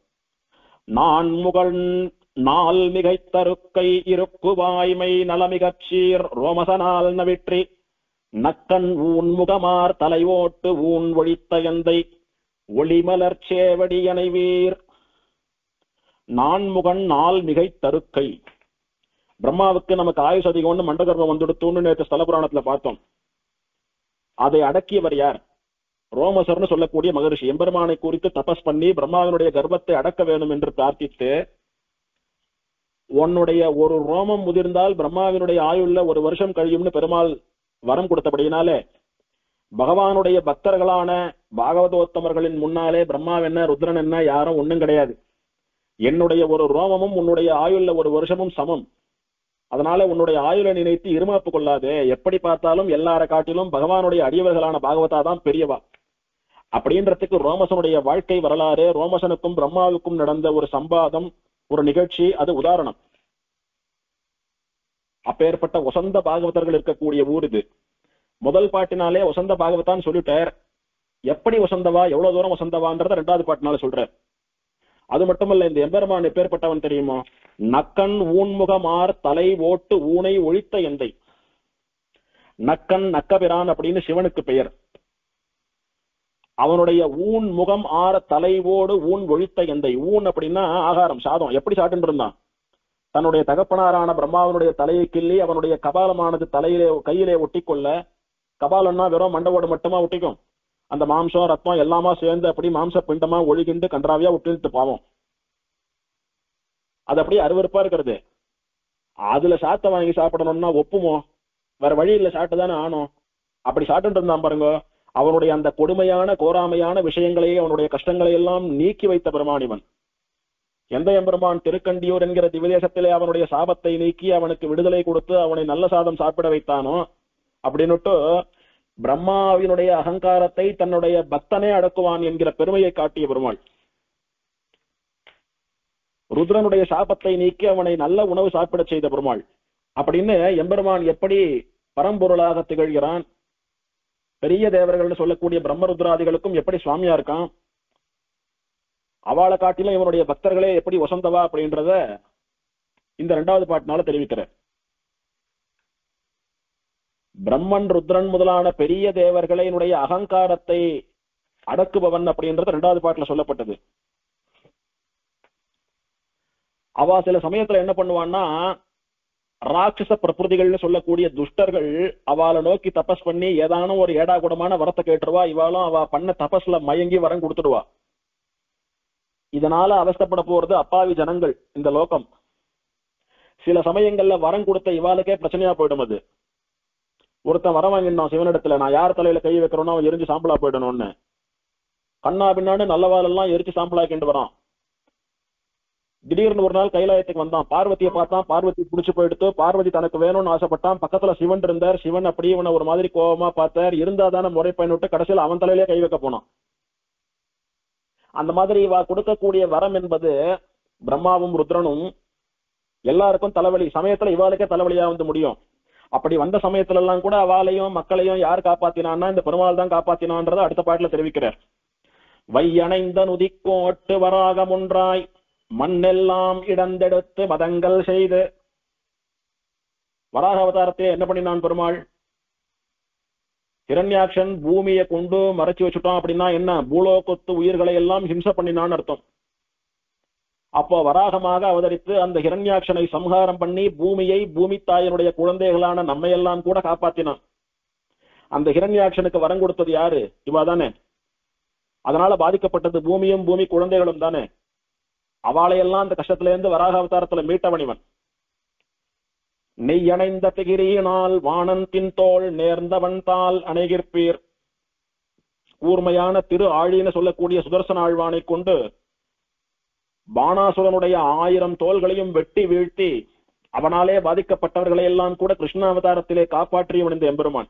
நான் முகன் நாள் மிகை தருக்கை இருக்கு வாய்மை நலமிகச்சீர் ரோமசனால் நவிற்றி நக்கன் ஊன் முகமார் தலைவோட்டு ஊன் ஒழித்த எந்தை ஒளிமலர் சேவடி அணைவீர். நான்முகன் நாள் மிகை தருக்கை. பிரம்மாவுக்கு நமக்கு ஆயுஷ் அதிகம்னு மண்டகர்வம் வந்துடுத்துன்னு நேற்று ஸ்தல புராணத்துல பார்த்தோம். அதை அடக்கியவர் யார்? ரோமசர்னு சொல்லக்கூடிய மகரிஷி. எம்பெருமானை குறித்து தபஸ் பண்ணி பிரம்மாவினுடைய கர்ப்பத்தை அடக்க வேண்டும் என்று பிரார்த்தித்து, உன்னுடைய ஒரு ரோமம் முதிர்ந்தால் பிரம்மாவினுடைய ஆயுள்ல 1 வருஷம் கழியும்னு பெருமாள் வரம் கொடுத்தபடினாலே பகவானுடைய பக்தர்களான பாகவதோத்தமர்களின் முன்னாலே பிரம்மா என்ன ருத்ரன் என்ன யாரும் ஒண்ணும் கிடையாது. என்னுடைய ஒரு ரோமமும் உன்னுடைய ஆயுள்ல 1 வருஷமும் சமம். அதனால உன்னுடைய ஆயுளை நினைத்து இருமாப்பு கொள்ளாதே. எப்படி பார்த்தாலும் எல்லார காட்டிலும் பகவானுடைய அடியவர்களான பாகவதா தான் பெரியவா. அப்படின்றதுக்கு ரோமசனுடைய வாழ்க்கை வரலாறு, ரோமசனுக்கும் பிரம்மாவுக்கும் நடந்த ஒரு சம்பாதம், ஒரு நிகழ்ச்சி, அது உதாரணம். அப்பேற்பட்ட வசந்த பாகவதர்கள் இருக்கக்கூடிய ஊர் இது. முதல் பாட்டினாலே வசந்த பாகவதான்னு சொல்லிட்டார். எப்படி வசந்தவா, எவ்வளவு தூரம் வசந்தவான்றத 2வது பாட்டினால சொல்றார். அது மட்டுமல்ல, இந்த எம்பெருமான் எப்பேற்பட்டவன் தெரியுமோ, நக்கன் ஊன்முகமார் தலை ஓட்டு ஊனை ஒழித்த எந்தை. நக்கன் நக்கபிரான் அப்படின்னு சிவனுக்கு பெயர். அவனுடைய ஊன் முகம் ஆற தலைவோடு ஊன் ஒழித்த எந்தை. ஊன் அப்படின்னா ஆகாரம், சாதம். எப்படி சாப்பிட்டு இருந்தான்? தன்னுடைய தகப்பனாரான பிரம்மாவனுடைய தலையை கிள்ளி அவனுடைய கபாலமானது கையிலே ஒட்டிக்கொள்ள, கபாலன்னா வெறும் மண்டவோடு மட்டுமா ஒட்டிக்கும், அந்த மாம்சம் ரத்தம் எல்லாமா சேர்ந்து அப்படி மாம்ச பிண்டமா ஒழுகிண்டு கன்றாவியா ஒட்டிட்டு பாவம். அது அப்படியே அருவருப்பா இருக்கிறது. அதுல சாத்த வாங்கி சாப்பிடணும்னா ஒப்புமோ? வேற வழி இல்ல, சாப்பிட்டுதானே ஆனோம். அப்படி சாப்பிட்டு இருந்தான் பாருங்க. அவனுடைய அந்த கொடுமையான கோராமையான விஷயங்களையே, அவனுடைய கஷ்டங்களை எல்லாம் நீக்கி வைத்த பெருமானிவன். எந்த எம்பெருமான் திருக்கண்டியூர் என்கிற திவ்யதேசத்திலே அவனுடைய சாபத்தை நீக்கி அவனுக்கு விடுதலை கொடுத்து அவனை நல்ல சாதம் சாப்பிட வைத்தானோ, அப்படின்னுட்டு பிரம்மாவினுடைய அகங்காரத்தை தன்னுடைய பக்தனே அடக்குவான் என்கிற பெருமையை காட்டிய பெருமாள். ருத்ரனுடைய சாபத்தை நீக்கி அவனை நல்ல உணவு சாப்பிட செய்த பெருமாள். அப்படின்னு எம்பெருமான் எப்படி பரம்பொருளாக திகழ்கிறான், பெரிய தேவர்கள் சொல்லக்கூடிய பிரம்மருத்ராதிகளுக்கும் எப்படி சுவாமியா இருக்கான், அவளை காட்டிலும் இவனுடைய பக்தர்களே எப்படி வசந்தவா அப்படின்றத இந்த 2வது பாட்டினால தெரிவிக்கிறார். பிரம்மன் ருத்ரன் முதலான பெரிய தேவர்களினுடைய அகங்காரத்தை அடக்குபவன் அப்படின்றது 2வது பாட்டுல சொல்லப்பட்டது. அவ சில சமயத்துல என்ன பண்ணுவான்னா, ராட்சச பிரபுதிகள்னு சொல்லக்கூடிய துஷ்டர்கள் அவளை நோக்கி தபஸ் பண்ணி ஏதானும் ஒரு ஏடா கூடமான வரத்தை கேட்டுருவா. இவாளும் அவ பண்ண தபஸ்ல மயங்கி வரம் கொடுத்துடுவா. இதனால அவஸ்தப்பட போறது அப்பாவி ஜனங்கள், இந்த லோகம். சில சமயங்கள்ல வரம் கொடுத்த இவாளுக்கே பிரச்சனையா போயிடும். அது ஒருத்தன் வரம் வாங்கினான் சிவனிடத்துல, நான் யார் தலையில கை வைக்கிறோன்னு அவன் எரிஞ்சு சாம்பலா போயிடணும்னு. கண்ணா பின்னாடு நல்லவாளெல்லாம் எரிச்சு சாம்பலாக்கிட்டு வரான். திடீர்னு ஒரு நாள் கைலாயத்துக்கு வந்தான். பார்வதியை பார்த்தான். பார்வதி புடிச்சு போயிடுத்து. பார்வதி தனக்கு வேணும்னு ஆசைப்பட்டான். பக்கத்துல சிவன் இருந்தார். சிவன் அப்படியே இவனை ஒரு மாதிரி கோபமா பார்த்தார். இருந்தாதான முறை பயனுட்டு கடைசியில் அவன் தலையிலே கை வைக்க போனான். அந்த மாதிரி இவா கொடுக்கக்கூடிய வரம் என்பது பிரம்மாவும் ருத்ரனும் எல்லாருக்கும் தலைவலி. சமயத்துல இவாளுக்கே தலைவலியா வந்து முடியும். அப்படி வந்த சமயத்துல எல்லாம் கூட அவாளையும் மக்களையும் யார் காப்பாத்தினான்னா இந்த பெருமாள் தான் காப்பாத்தினான்றதை அடுத்த பாட்டுல தெரிவிக்கிறார். வையணைந்த நுதிக்கோட்டு வராகம் ஒன்றாய் மண்ணெல்லாம் இடந்தெடுத்து மதங்கள் செய்து. வராக அவதாரத்தை என்ன பண்ணினான் பெருமாள்? ஹிரண்யாக்ஷன் பூமியை கொண்டு மறைச்சு வச்சுட்டான். அப்படின்னா என்ன? பூலோகத்து உயிர்களை எல்லாம் ஹிம்சை பண்ணினான்னு அர்த்தம். அப்போ வராகமாக அவதரித்து அந்த ஹிரண்யாக்ஷனை சம்ஹாரம் பண்ணி பூமியை, பூமி தாயினுடைய குழந்தைகளான நம்மையெல்லாம் கூட காப்பாத்தினான். அந்த ஹிரண்யாக்ஷனுக்கு வரம் கொடுத்தது யாரு? இவா தானே. அதனால பாதிக்கப்பட்டது பூமியும் பூமி குழந்தைகளும் தானே. அவளையெல்லாம் அந்த கஷ்டத்துல இருந்து வராக அவதாரத்துல மீட்டவனிவன். நெய்யணைந்த திகிரியினால் வானந்தின் தோள் நேர்ந்தவன் தால் அணைகிற்பீர். கூர்மையான திரு ஆழின்னு சொல்லக்கூடிய சுதர்சன ஆழ்வானை கொண்டு பாணாசுரனுடைய 1000 தோள்களையும் வெட்டி வீழ்த்தி அவனாலே பாதிக்கப்பட்டவர்களை எல்லாம் கூட கிருஷ்ணாவதாரத்திலே காப்பாற்றியவன் இந்த எம்பெருமான்.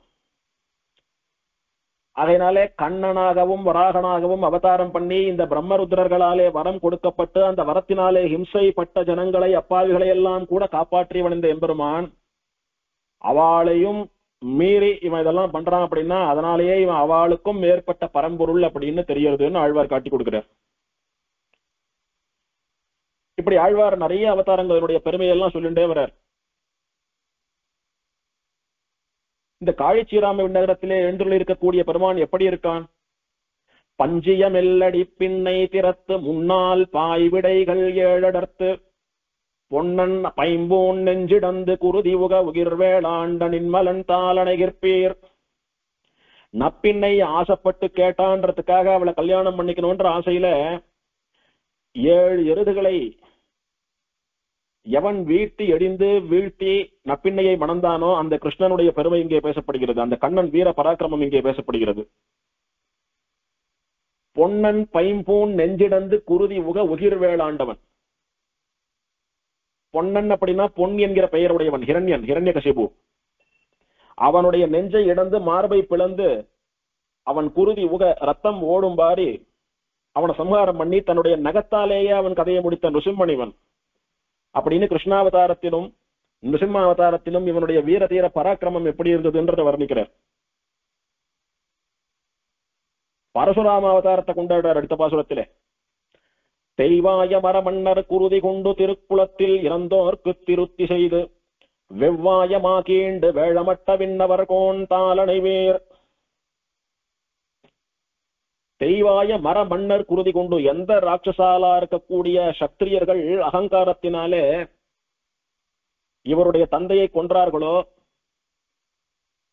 அதனாலே கண்ணனாகவும் வராகனாகவும் அவதாரம் பண்ணி இந்த பிரம்மருத்ரர்களாலே வரம் கொடுக்கப்பட்டு அந்த வரத்தினாலே ஹிம்சைப்பட்ட ஜனங்களை, அப்பாவிகளை எல்லாம் கூட காப்பாற்றியவன் இந்த எம்பெருமான். அவளையும் மீறி இவன் இதெல்லாம் பண்றான் அப்படின்னா அதனாலேயே இவன் அவளுக்கும் மேற்பட்ட பரம்பொருள் அப்படின்னு தெரியறதுன்னு ஆழ்வார் காட்டி கொடுக்கிறார். இப்படி ஆழ்வார் நிறைய அவதாரங்களுடைய பெருமையெல்லாம் சொல்லிட்டே வர்றார். இந்த காழிச்சீராம நகரத்திலே எழுந்துள்ள இருக்கக்கூடிய பெருமான் எப்படி இருக்கான்? பஞ்சிய மெல்லடி பின்னை திறத்து முன்னால் பாய்விடைகள் 7 அடர்த்து பொன்னன் பைம்பூன் நெஞ்சிடந்து குருதி உக உகிர்வேளாண்ட நின்மலன் தாளணைகிற்பீர். நப்பின்னை ஆசைப்பட்டு கேட்டான்றதுக்காக அவளை கல்யாணம் பண்ணிக்கணும்ன்ற ஆசையில 7 எருதுகளை எவன் வீழ்த்தி எடிந்து வீழ்த்தி நப்பின்னையை மணந்தானோ அந்த கிருஷ்ணனுடைய பெருமை இங்கே பேசப்படுகிறது. அந்த கண்ணன் வீர பராக்கிரமம் இங்கே பேசப்படுகிறது. பொன்னன் பைம்பூன் நெஞ்சிடந்து குருதி உக உகிர்வேளாண்டவன். பொன்னன் அப்படின்னா பொன் என்கிற பெயருடையவன் ஹிரண்யன், ஹிரண்யகசிபு. அவனுடைய நெஞ்சை இடந்து மார்பை பிளந்து அவன் குருதி உக ரத்தம் ஓடும்பாரி அவனை சம்ஹாரம் பண்ணி தன்னுடைய நகத்தாலேயே அவன் கதையை முடித்த நிருசிம்மனிவன். அப்படின்னு கிருஷ்ணாவதாரத்திலும் நிருசிம்மாவதாரத்திலும் இவனுடைய வீர தீர பராக்கிரமம் எப்படி இருந்ததுன்றதை வர்ணிக்கிறார். பரசுராம அவதாரத்தை கொண்டாடுறார் அடுத்த பாசுரத்திலே. தெய்வாய மரமன்னர் குருதி கொண்டு திருக்குளத்தில் இறந்தோர்க்கு திருத்தி செய்து வெவ்வாயமாக்கீண்டு வேழமட்ட விண்ணவர் கோன் தாளணைவேர். தெய்வாய மர மன்னர் குருதி கொண்டு, எந்த ராட்சசாலா இருக்கக்கூடிய சத்திரியர்கள் அகங்காரத்தினாலே இவருடைய தந்தையை கொன்றார்களோ,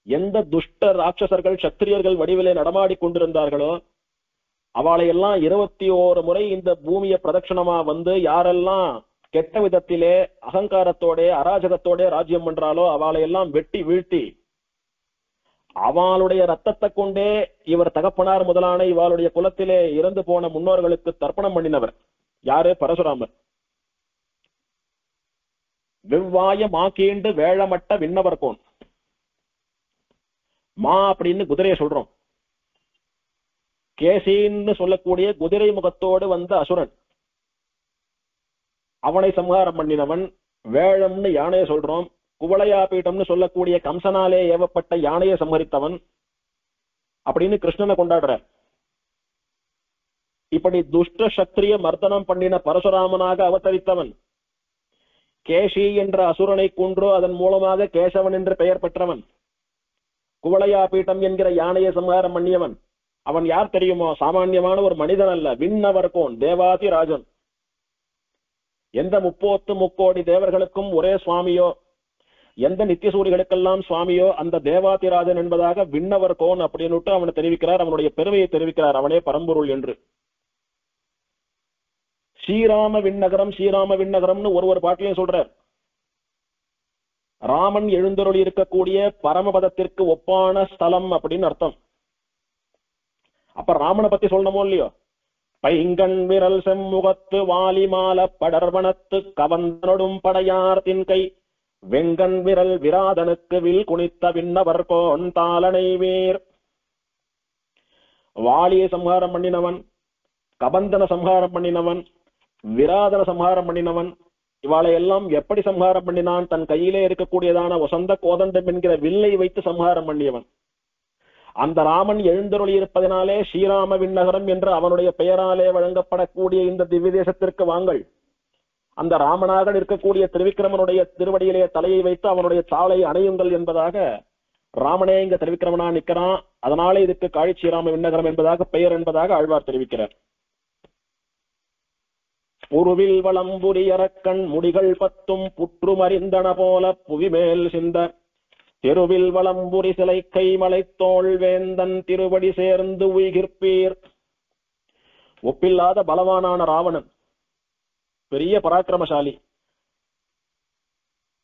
எந்த துஷ்ட ராட்சசர்கள் சத்திரியர்கள் வடிவிலே நடமாடி கொண்டிருந்தார்களோ அவளை எல்லாம் 21 முறை இந்த பூமியை பிரதட்சணமா வந்து யாரெல்லாம் கெட்ட விதத்திலே அகங்காரத்தோட அராஜகத்தோட ராஜ்யம் பண்றாலோ அவளை எல்லாம் வெட்டி வீழ்த்தி அவளுடைய ரத்தத்தை கொண்டே இவர் தகப்பனார் முதலான இவளுடைய குலத்திலே இறந்து போன முன்னோர்களுக்கு தர்ப்பணம் பண்ணினவர் யாரு? பரசுராமர். வெவ்வாய மாக்கீண்டு வேழமட்ட விண்ணவர் கோன். மா அப்படின்னு குதிரையை சொல்றோம். கேசின்னு சொல்லக்கூடிய குதிரை முகத்தோடு வந்த அசுரன், அவனை சம்ஹாரம் பண்ணினவன். வேழம்னு யானையை சொல்றோம். குவளையாபீட்டம்னு சொல்லக்கூடிய கம்சனாலே ஏவப்பட்ட யானையை சம்ஹரித்தவன் அப்படின்னு கிருஷ்ணனை கொண்டாடுற. இப்படி துஷ்ட சத்திரிய மர்தனம் பண்ணின பரசுராமனாக அவதரித்தவன். கேசி என்ற அசுரனை கொன்று அதன் மூலமாக கேசவன் என்று பெயர் பெற்றவன். குவளையாபீட்டம் என்கிற யானையை சம்ஹாரம் பண்ணியவன். அவன் யார் தெரியுமோ? சாமான்யமான ஒரு மனிதன் அல்ல, விண்ணவர் கோன், தேவாதி ராஜன். எந்த 30 தேவர்களுக்கும் ஒரே சுவாமியோ, எந்த நித்தியசூரிகளுக்கெல்லாம் சுவாமியோ அந்த தேவாதிராஜன் என்பதாக விண்ணவர் கோன் அப்படின்னு அவனை தெரிவிக்கிறார். அவனுடைய பெருமையை தெரிவிக்கிறார், அவனே பரம்பொருள் என்று. ஸ்ரீராம விண்ணகரம் ஸ்ரீராம விண்ணகரம்னு ஒரு பாட்டிலையும் சொல்றார். ராமன் எழுந்தருளி இருக்கக்கூடிய பரமபதத்திற்கு ஒப்பான ஸ்தலம் அப்படின்னு அர்த்தம். அப்ப ராமனை பத்தி சொல்லணுமோ இல்லையோ? பைங்கண் விரல் செம்முகத்து வாலிமால படர்வனத்து கவந்தனொடும் படையார் தின்கை வெங்கண் விரல் விராதனுக்கு வில் குனித்த விண்ணவர் கோன் தாளனை வீர். வாலியை சம்ஹாரம் பண்ணினவன், கபந்தன சம்ஹாரம் பண்ணினவன், விராதன சம்ஹாரம் பண்ணினவன், இவாளை எல்லாம் எப்படி சம்ஹாரம் பண்ணினான்? தன் கையிலே இருக்கக்கூடியதான வசந்த கோதண்டம் என்கிற வில்லை வைத்து சம்ஹாரம் பண்ணியவன். அந்த ராமன் எழுந்தருளி இருப்பதனாலே ஸ்ரீராம விண்ணகரம் என்று அவனுடைய பெயராலே வழங்கப்படக்கூடிய இந்த திவ்ய தேசத்திற்கு வாங்கள். அந்த ராமனாக இருக்கக்கூடிய திருவிக்கிரமனுடைய திருவடியிலே தலையை வைத்து அவனுடைய சாலை அணையுங்கள் என்பதாக ராமனே இங்க திருவிக்கிரமனா நிற்கிறான். அதனாலே இதுக்கு காழி ஸ்ரீராம விண்ணகரம் என்பதாக பெயர் என்பதாக ஆழ்வார் தெரிவிக்கிறார். புருவில் வளம்புரி அரக்கண் முடிகள் 10 புற்றுமறிந்தன போல புவிமேல் சிந்த தெருவில் வளம்புரி சிலை கைமலை தோல் வேந்தன் திருவடி சேர்ந்து உயிர்ப்பீர். ஒப்பில்லாத பலவானான ராவணன், பெரிய பராக்கிரமசாலி,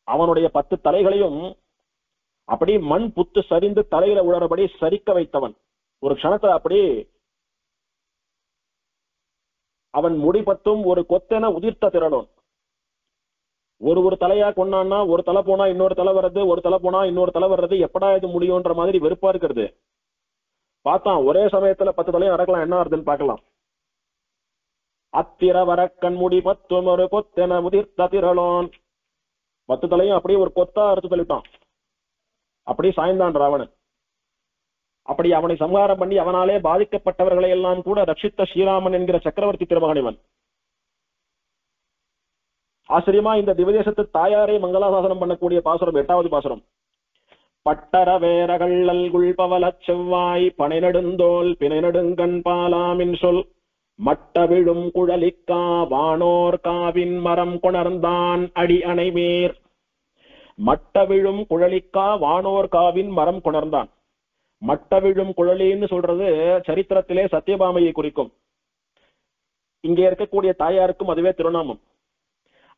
அவனுடைய 10 தலைகளையும் அப்படி மண் புத்து சரிந்து தலையில உழறபடி சரிக்க வைத்தவன். ஒரு க்ஷணத்தை அப்படி அவன் முடி 10 ஒரு கொத்தென உதிர்த்த திரளோன். ஒரு தலையா கொண்டான்னா ஒரு தலை போனா இன்னொரு தலை வர்றது, ஒரு தலை போனா இன்னொரு தலை வர்றது, எப்படா இது முடியும்ன்ற மாதிரி வெறுப்பா இருக்கிறது. பார்த்தான் ஒரே சமயத்துல 10 தலையும் நடக்கலாம், என்ன வருதுன்னு பார்க்கலாம். அத்திர வர கண்முடி 10 ஒரு கொத்தென உதிர்த்த திரளோன். 10 தலையும் அப்படியே ஒரு கொத்தா அறுத்து தள்ளிட்டான். அப்படி சாய்ந்தான் ராவணன். அப்படி அவனை சம்ஹாரம் பண்ணி அவனாலே பாதிக்கப்பட்டவர்களை எல்லாம் கூட ரட்சித்த ஸ்ரீராமன் என்கிற சக்கரவர்த்தி திருமகனிவன். ஆச்சரியமா இந்த திவதேசத்து தாயாரை மங்களாசாசனம் பண்ணக்கூடிய பாசுரம் 8வது பாசுரம். பட்டர வேரகள்ளல் குள்பவல செவ்வாய் பனை நெடுந்தோல் பிணை நெடுங்கண் பாலாமின் சொல் மட்ட விழும் குழலிக்கா வானோர் காவின் மரம் கொணர்ந்தான் அடி அணைமேர். மட்ட விழும் குழலிக்கா வானோர் காவின் மரம் கொணர்ந்தான். மட்ட விழும் குழலின்னு சொல்றது சரித்திரத்திலே சத்யபாமையை குறிக்கும். இங்கே இருக்கக்கூடிய தாயாருக்கும் அதுவே திருநாமம்.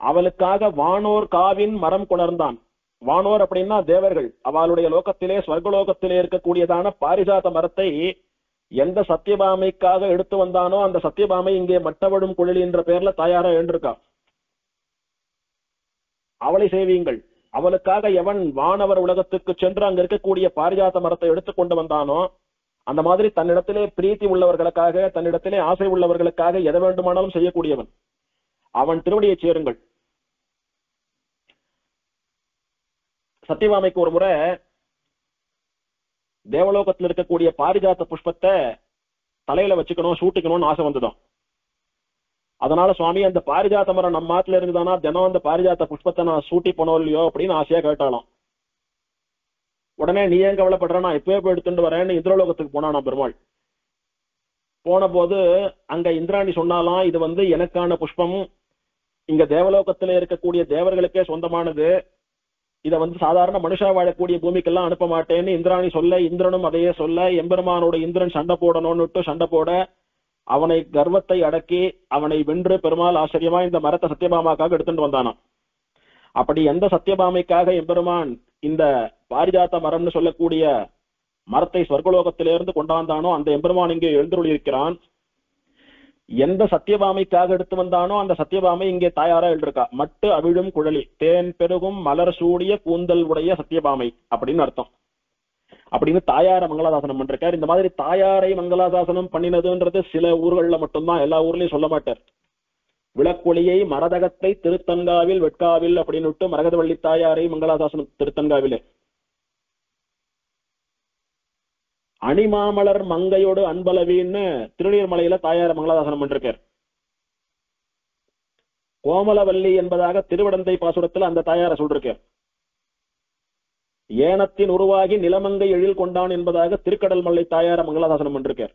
அவளுக்காக வானோர் காவின் மரம் கொணர்ந்தான். வானோர் அப்படின்னா தேவர்கள். அவளுடைய லோகத்திலே ஸ்வர்கலோகத்திலே இருக்கக்கூடியதான பாரிஜாத மரத்தை எந்த சத்யபாமைக்காக எடுத்து வந்தானோ அந்த சத்யபாமை இங்கே மட்டவிடும் குழலி என்ற பெயர்ல தாயாரா எழுந்திருக்கா. அவளை சேவியுங்கள். அவளுக்காக எவன் வானவர் உலகத்துக்கு சென்று அங்க இருக்கக்கூடிய பாரிஜாத மரத்தை எடுத்து கொண்டு வந்தானோ அந்த மாதிரி தன்னிடத்திலே பிரீத்தி உள்ளவர்களுக்காக, தன்னிடத்திலே ஆசை உள்ளவர்களுக்காக எதை வேண்டுமானாலும் செய்யக்கூடியவன். அவன் திருவடியை சேருங்கள். சத்யபாமைக்கு ஒரு முறை தேவலோகத்தில் இருக்கக்கூடிய பாரிஜாத புஷ்பத்தை தலையில வச்சுக்கணும், சூட்டிக்கணும்னு ஆசை வந்துடும். அதனால சுவாமி அந்த பாரிஜாத்த மரம் நம்ம மாட்டுல இருக்குதானா, தினம் அந்த பாரிஜாத்த புஷ்பத்தை நான் சூட்டி போனோம் இல்லையோ அப்படின்னு ஆசையா கேட்டாலும், உடனே நீ ஏன் கவலைப்படுற, நான் இப்பவே போய் எடுத்துட்டு வரேன்னு இந்திரலோகத்துக்கு போனானா பெருமாள். போன போது அங்க இந்திராணி சொன்னாலாம், இது எனக்கான புஷ்பம், இங்க தேவலோகத்துல இருக்கக்கூடிய தேவர்களுக்கே சொந்தமானது, இதை சாதாரண மனுஷா வாழக்கூடிய பூமிக்கெல்லாம் அனுப்ப மாட்டேன்னு இந்திராணி சொல்ல, இந்திரனும் அதையே சொல்ல, எம்பெருமானோட இந்திரன் சண்டை போடணும்னு சண்டை போட அவனை கர்வத்தை அடக்கி அவனை வென்று பெருமாள் ஆச்சரியமா இந்த மரத்தை சத்யபாமாக்காக எடுத்துட்டு வந்தானாம். அப்படி எந்த சத்யபாமைக்காக எம்பெருமான் இந்த பாரிஜாத்த மரம்னு சொல்லக்கூடிய மரத்தை ஸ்வர்கலோகத்திலிருந்து கொண்டாந்தானோ அந்த எம்பெருமான் இங்கே எழுந்தருளி இருக்கிறான். எந்த சத்யபாமைக்காக எடுத்து வந்தானோ அந்த சத்யபாமை இங்கே தாயாரா எழுதிருக்கா. மட்டு அவிழும் குழலி தேன் பெருகும் மலர் சூடிய கூந்தல் உடைய சத்யபாமை அப்படின்னு அர்த்தம். அப்படின்னு தாயார மங்களாதாசனம் பண்றார். இந்த மாதிரி தாயாரை மங்களாதாசனம் பண்ணினதுன்றது சில ஊர்கள்ல மட்டும்தான், எல்லா ஊர்லயும் சொல்ல மாட்டார். விளக்கொளியை மரதகத்தை திருத்தன்காவில் வெட்காவில் அப்படின்னு மரகதவள்ளி தாயாரை மங்களாதாசனம் திருத்தன்காவிலே. அணிமாமலர் மங்கையோடு அன்பளவின்னு திருநீர்மலையில தாயார மங்களாதாசனம் பண்றார். கோமலவல்லி என்பதாக திருவடந்தை பாசுரத்துல அந்த தாயார சொல்றார். ஏனத்தின் உருவாகி நிலமங்கை எழில் கொண்டான் என்பதாக திருக்கடல் மல்லை தாயார மங்களாதாசனம் பண்றார்.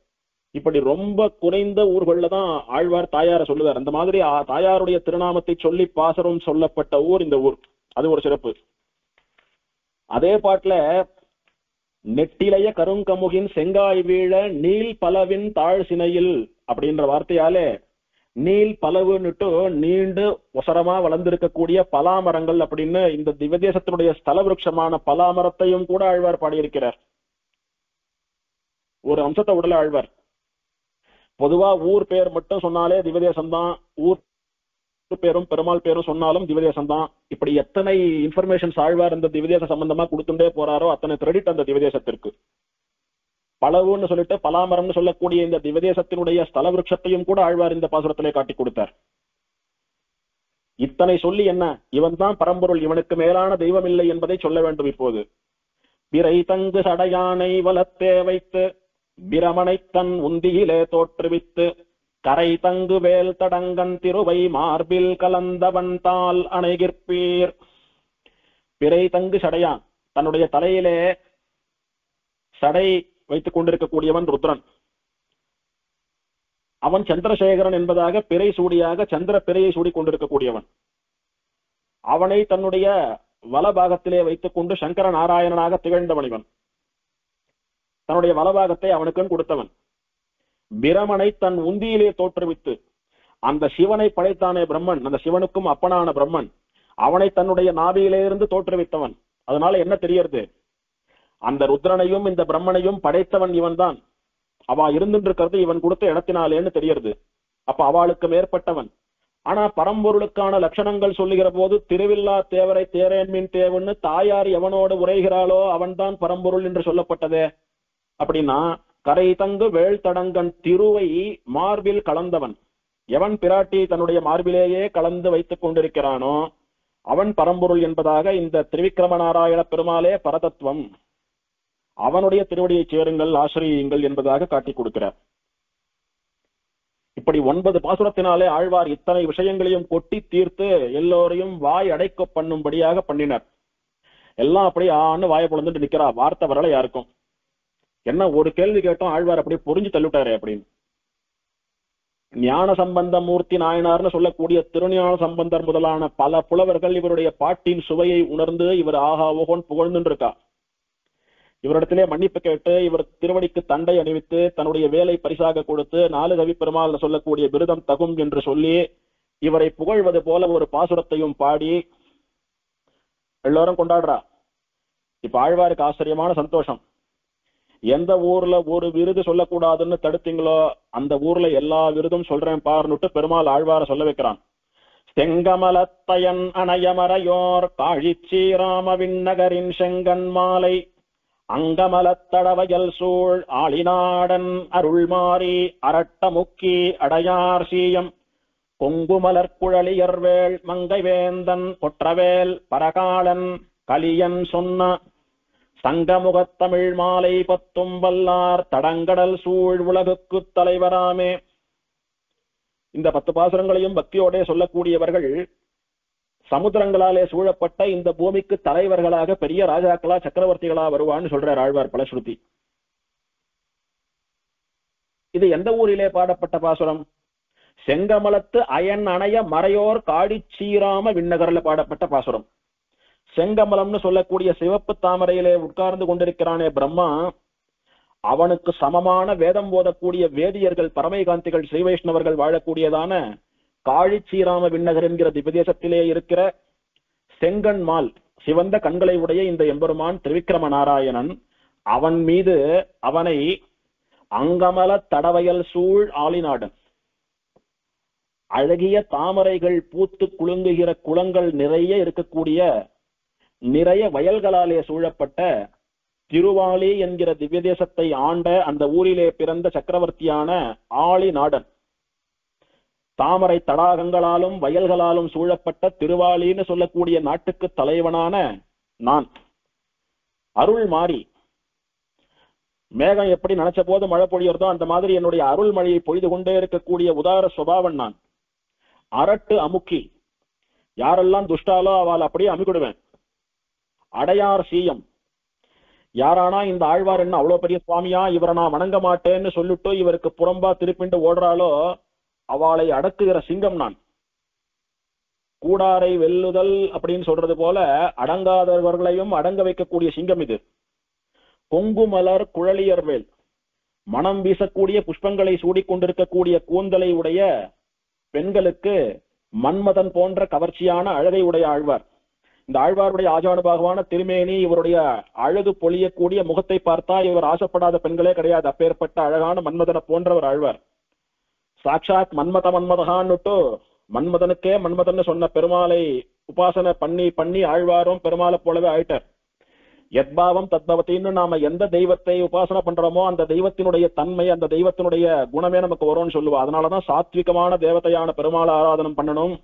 இப்படி ரொம்ப குறைந்த ஊர்கள்ல தான் ஆழ்வார் தாயார சொல்லுவார். அந்த மாதிரி தாயாருடைய திருநாமத்தை சொல்லி பாசரம் சொல்லப்பட்ட ஊர் இந்த ஊர். அது ஒரு சிறப்பு. அதே பாட்டுல நெட்டிலைய கருங்கமுகின் செங்காய் வீழ நீல் பலவின் தாழ் சினையில் அப்படின்ற வார்த்தையாலே நீல் பலவுன்னுட்டு நீண்டு ஒசரமா வளர்ந்திருக்கக்கூடிய பலாமரங்கள் அப்படின்னு இந்த திவ்யதேசத்தினுடைய ஸ்தல விருட்சமான பலாமரத்தையும் கூட ஆழ்வார் பாடியிருக்கிறார். ஒரு அம்சத்தை உடல ஆழ்வார். பொதுவா ஊர் பேர் மட்டும் சொன்னாலே திவ்யதேசம் தான், ஊர் பேரும் பெருமாள் பேரும் சொன்னாலும் திவ்யதேசம் தான். இப்படி எத்தனை இன்ஃபர்மேஷன்ஸ் ஆழ்வார் இந்த திவ்யதேச சம்பந்தமா கொடுத்துட்டே போறாரோ அத்தனை கிரெடிட் அந்த திவ்யதேசத்திற்கு. பலவுன்னு சொல்லிட்டு பலாமரம்னு சொல்லக்கூடிய இந்த திவ்யதேசத்தினுடைய ஸ்தல விருட்சத்தையும் கூட ஆழ்வார் இந்த பாசுரத்திலே காட்டி கொடுத்தார். இத்தனை சொல்லி என்ன, இவன் தான் பரம்பொருள், இவனுக்கு மேலான தெய்வம் இல்லை என்பதை சொல்ல வேண்டும். இப்போது பிறை தங்கு சடையானை வலத்தே வைத்து பிரமனை தன் உந்தியிலே தோற்றுவித்து கரை தங்கு வேல் தடங்கன் திருவை மார்பில் கலந்தவன் தால் அணைகிற்பீர். பிறை தங்கு சடையான், தன்னுடைய தலையிலே சடை வைத்துக் கொண்டிருக்கக்கூடியவன் ருத்ரன். அவன் சந்திரசேகரன் என்பதாக பிறை சூடியாக சந்திர பிறையை சூடிக் கொண்டிருக்கக்கூடியவன். அவனை தன்னுடைய வலபாகத்திலே வைத்துக் கொண்டு சங்கர நாராயணனாக திகழ்ந்தவன். இவன் தன்னுடைய வலபாகத்தை அவனுக்கு கொடுத்தவன். பிரமனை தன் உந்தியிலே தோற்றுவித்து, அந்த சிவனை படைத்தானே பிரம்மன், அந்த சிவனுக்கும் அப்பனான பிரம்மன், அவனை தன்னுடைய நாபியிலே இருந்து தோற்றுவித்தவன். அதனால என்ன தெரியறது, அந்த ருத்ரனையும் இந்த பிரம்மனையும் படைத்தவன் இவன் தான். அவ இருந்துட்டு இருக்கிறது இவன் கொடுத்த இடத்தினாலேன்னு தெரியறது. அப்ப அவளுக்கு மேற்பட்டவன். ஆனா பரம்பொருளுக்கான லட்சணங்கள் சொல்லுகிற போது திருவில்லா தேவரை தேரேன்மின் தேவன்னு தாயார் எவனோடு உரைகிறாளோ அவன் தான் பரம்பொருள் என்று சொல்லப்பட்டதே. அப்படின்னா கரை தங்கு வேள் தடங்கன் திருவை மார்பில் கலந்தவன், எவன் பிராட்டி தன்னுடைய மார்பிலேயே கலந்து வைத்துக் கொண்டிருக்கிறானோ அவன் பரம்பொருள் என்பதாக இந்த திரிவிக்ரம நாராயண பெருமாளே பரதத்துவம், அவனுடைய திருவடியை சேருங்கள் ஆசிரியுங்கள் என்பதாக காட்டிக் கொடுக்கிறார். இப்படி 9 பாசுரத்தினாலே ஆழ்வார் இத்தனை விஷயங்களையும் கொட்டி தீர்த்து எல்லோரையும் வாய் அடைக்க பண்ணும்படியாக பண்ணினர். எல்லாம் அப்படி ஆன்னு வாயை பொழுந்துட்டு நிக்கிறா, வார்த்தை வரல யாருக்கும். என்ன ஒரு கேள்வி கேட்டோம், ஆழ்வார் அப்படி புரிஞ்சு தள்ளிவிட்டாரு அப்படின்னு. ஞான சம்பந்த மூர்த்தி நாயனார்னு சொல்லக்கூடிய திருஞான சம்பந்தர் முதலான பல புலவர்கள் இவருடைய பாட்டின் சுவையை உணர்ந்து இவர் ஆஹா ஓகோன்னு புகழ்ந்துட்டு இருக்கா. இவரிடத்திலே மன்னிப்பு கேட்டு இவர் திருவடிக்கு தண்டை அணிவித்து தன்னுடைய வேலை பரிசாக கொடுத்து 4 கவி பெருமாள் சொல்லக்கூடிய விருதம் தகும் என்று சொல்லி இவரை புகழ்வது போல ஒரு பாசுரத்தையும் பாடி எல்லாரும் கொண்டாடுறா. இப்ப ஆழ்வாருக்கு ஆச்சரியமான சந்தோஷம். எந்த ஊர்ல ஒரு விருது சொல்லக்கூடாதுன்னு தடுத்தீங்களோ அந்த ஊர்ல எல்லா விருதும் சொல்றேன் பாருன்னுட்டு பெருமாள் ஆழ்வார சொல்ல வைக்கிறான். செங்கமலத்தையன் அணையமரையோர் காழிச்சீராம விண்ணகரின் செங்கன் மாலை அங்கமலத்தடவயல் சூழ் ஆளிநாடன் அருள்மாரி அரட்ட முக்கி அடையார் சீயம் கொங்குமலர் குழலியர்வேள் மங்கைவேந்தன் கொற்றவேல் பரகாலன் கலியன் சொன்ன சங்கமுகத்தமிழ் மாலை 10 வல்லார் தடங்கடல் சூழ் உலகுக்கு தலைவராமே. இந்த 10 பாசுரங்களையும் பக்தியோட சொல்லக்கூடியவர்கள் சமுத்திரங்களாலே சூழப்பட்ட இந்த பூமிக்கு தலைவர்களாக பெரிய ராஜாக்களா சக்கரவர்த்திகளா வருவான்னு சொல்றார் ஆழ்வார் பலஸ்ருதி. இது எந்த ஊரிலே பாடப்பட்ட பாசுரம்? செங்கமலத்து அயன் அணைய மறையோர் காடிச்சீராம விண்ணகர்ல பாடப்பட்ட பாசுரம். செங்கமலம்னு சொல்லக்கூடிய சிவப்பு தாமரையிலே உட்கார்ந்து கொண்டிருக்கிறானே பிரம்மா, அவனுக்கு சமமான வேதம் போதக்கூடிய வேதியர்கள் பரமைகாந்திகள் ஸ்ரீ வைஷ்ணவர்கள் வாழக்கூடியதான காழிச்சீராம விண்ணகர் என்கிற திவ்யதேசத்திலே இருக்கிற செங்கன்மால் சிவந்த கண்களை உடைய இந்த எம்பெருமான் திரிவிக்ரம நாராயணன், அவன் மீது அவனை அங்கமல தடவயல் சூழ் ஆளிநாடன், அழகிய தாமரைகள் பூத்து குலுங்குகிற குளங்கள் நிறைய இருக்கக்கூடிய நிறைய வயல்களாலே சூழப்பட்ட திருவாலி என்கிற திவ்யதேசத்தை ஆண்ட அந்த ஊரிலே பிறந்த சக்கரவர்த்தியான ஆளிநாடன், தாமரை தடாகங்களாலும் வயல்களாலும் சூழப்பட்ட திருவாலின்னு சொல்லக்கூடிய நாட்டுக்கு தலைவனான நான், அருள் மாறி, மேகம் எப்படி நினைச்ச போது மழை பொழியறதோ அந்த மாதிரி என்னுடைய அருள் மழையை பொய்து கொண்டே இருக்கக்கூடிய உதார சுபாவன் நான். அரட்டு அமுக்கி, யாரெல்லாம் துஷ்டாலோ அவள் அப்படியே அமுக்கிடுவேன். அடையார் சீயம், யாரானா இந்த ஆழ்வார் என்ன அவ்வளவு பெரிய சுவாமியா, இவரை நான் வணங்க மாட்டேன்னு சொல்லிட்டு இவருக்கு புறம்பா திருப்பிண்டு ஓடுறாளோ அவளை அடக்குகிற சிங்கம் நான். கூடாரை வெல்லுதல் அப்படின்னு சொல்றது போல அடங்காதவர்களையும் அடங்க வைக்கக்கூடிய சிங்கம் இது. கொங்கு மலர் குழலியர்வேல், மனம் வீசக்கூடிய புஷ்பங்களை சூடிக்கொண்டிருக்கக்கூடிய கூந்தலை உடைய பெண்களுக்கு மன்மதன் போன்ற கவர்ச்சியான அழகை உடைய ஆழ்வார். இந்த ஆழ்வாருடைய ஆஜானுபாகவான திருமேனி, இவருடைய அழகு பொழியக்கூடிய முகத்தை பார்த்தா இவர் ஆசைப்படாத பெண்களே கிடையாது. அப்பேற்பட்ட அழகான மன்மதனை போன்றவர் ஆழ்வார். சாட்சாத் மன்மதகான்னுட்டு மன்மதனுக்கே மன்மதன் சொன்ன பெருமாளை உபாசனை பண்ணி பண்ணி ஆழ்வாரும் பெருமாளை போலவே ஆயிட்டார். யத்பாவம் தத்பவத்தின்னு நாம எந்த தெய்வத்தை உபாசனை பண்றோமோ அந்த தெய்வத்தினுடைய தன்மை, அந்த தெய்வத்தினுடைய குணமே நமக்கு வரும்னு சொல்லுவோம். அதனாலதான் சாத்விகமான தேவதையான பெருமாளை ஆராதனம் பண்ணணும்.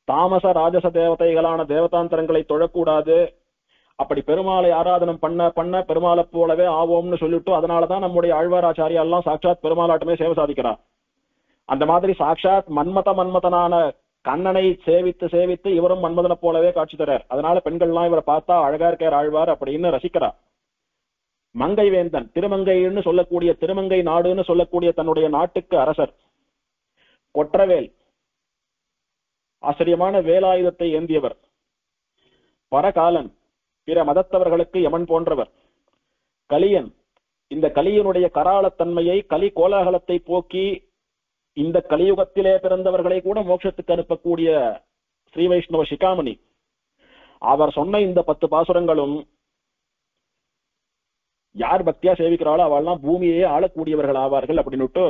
தாமச ராஜச தேவதைகளான தேவதாந்தரங்களை தொழக்கூடாது. அப்படி பெருமாளை ஆராதனம் பண்ண பண்ண பெருமாளை போலவே ஆவோம்னு சொல்லிட்டு அதனாலதான் நம்முடைய ஆழ்வாராச்சாரியா எல்லாம் சாட்சாத் பெருமாளாட்டமே சேவை சாதிக்கிறார். அந்த மாதிரி சாட்சாத் மன்மதனான கண்ணனை சேவித்து சேவித்து இவரும் மன்மதனை போலவே காட்சி தரார். அதனால பெண்கள்லாம் இவரை பார்த்தா அழகா இருக்கார் ஆழ்வார் அப்படின்னு ரசிக்கிறார். மங்கை வேந்தன், திருமங்கைன்னு சொல்லக்கூடிய திருமங்கை நாடுன்னு சொல்லக்கூடிய தன்னுடைய நாட்டுக்கு அரசர். கொற்றவேல், ஆச்சரியமான வேலாயுதத்தை ஏந்தியவர். பரகாலன், பிற மதத்தவர்களுக்கு யமன் போன்றவர். கலியன், இந்த கலியனுடைய கராளத்தன்மையை, கலி கோலாகலத்தை போக்கி இந்த கலியுகத்திலே பிறந்தவர்களை கூட மோட்சத்துக்கு அனுப்பக்கூடிய ஸ்ரீ வைஷ்ணவ சிகாமணி. அவர் சொன்ன இந்த 10 பாசுரங்களும் யார் பக்தியா சேவிக்கிறாளோ அவள்லாம் பூமியே ஆளக்கூடியவர்கள் ஆவார்கள் அப்படின்னுட்டு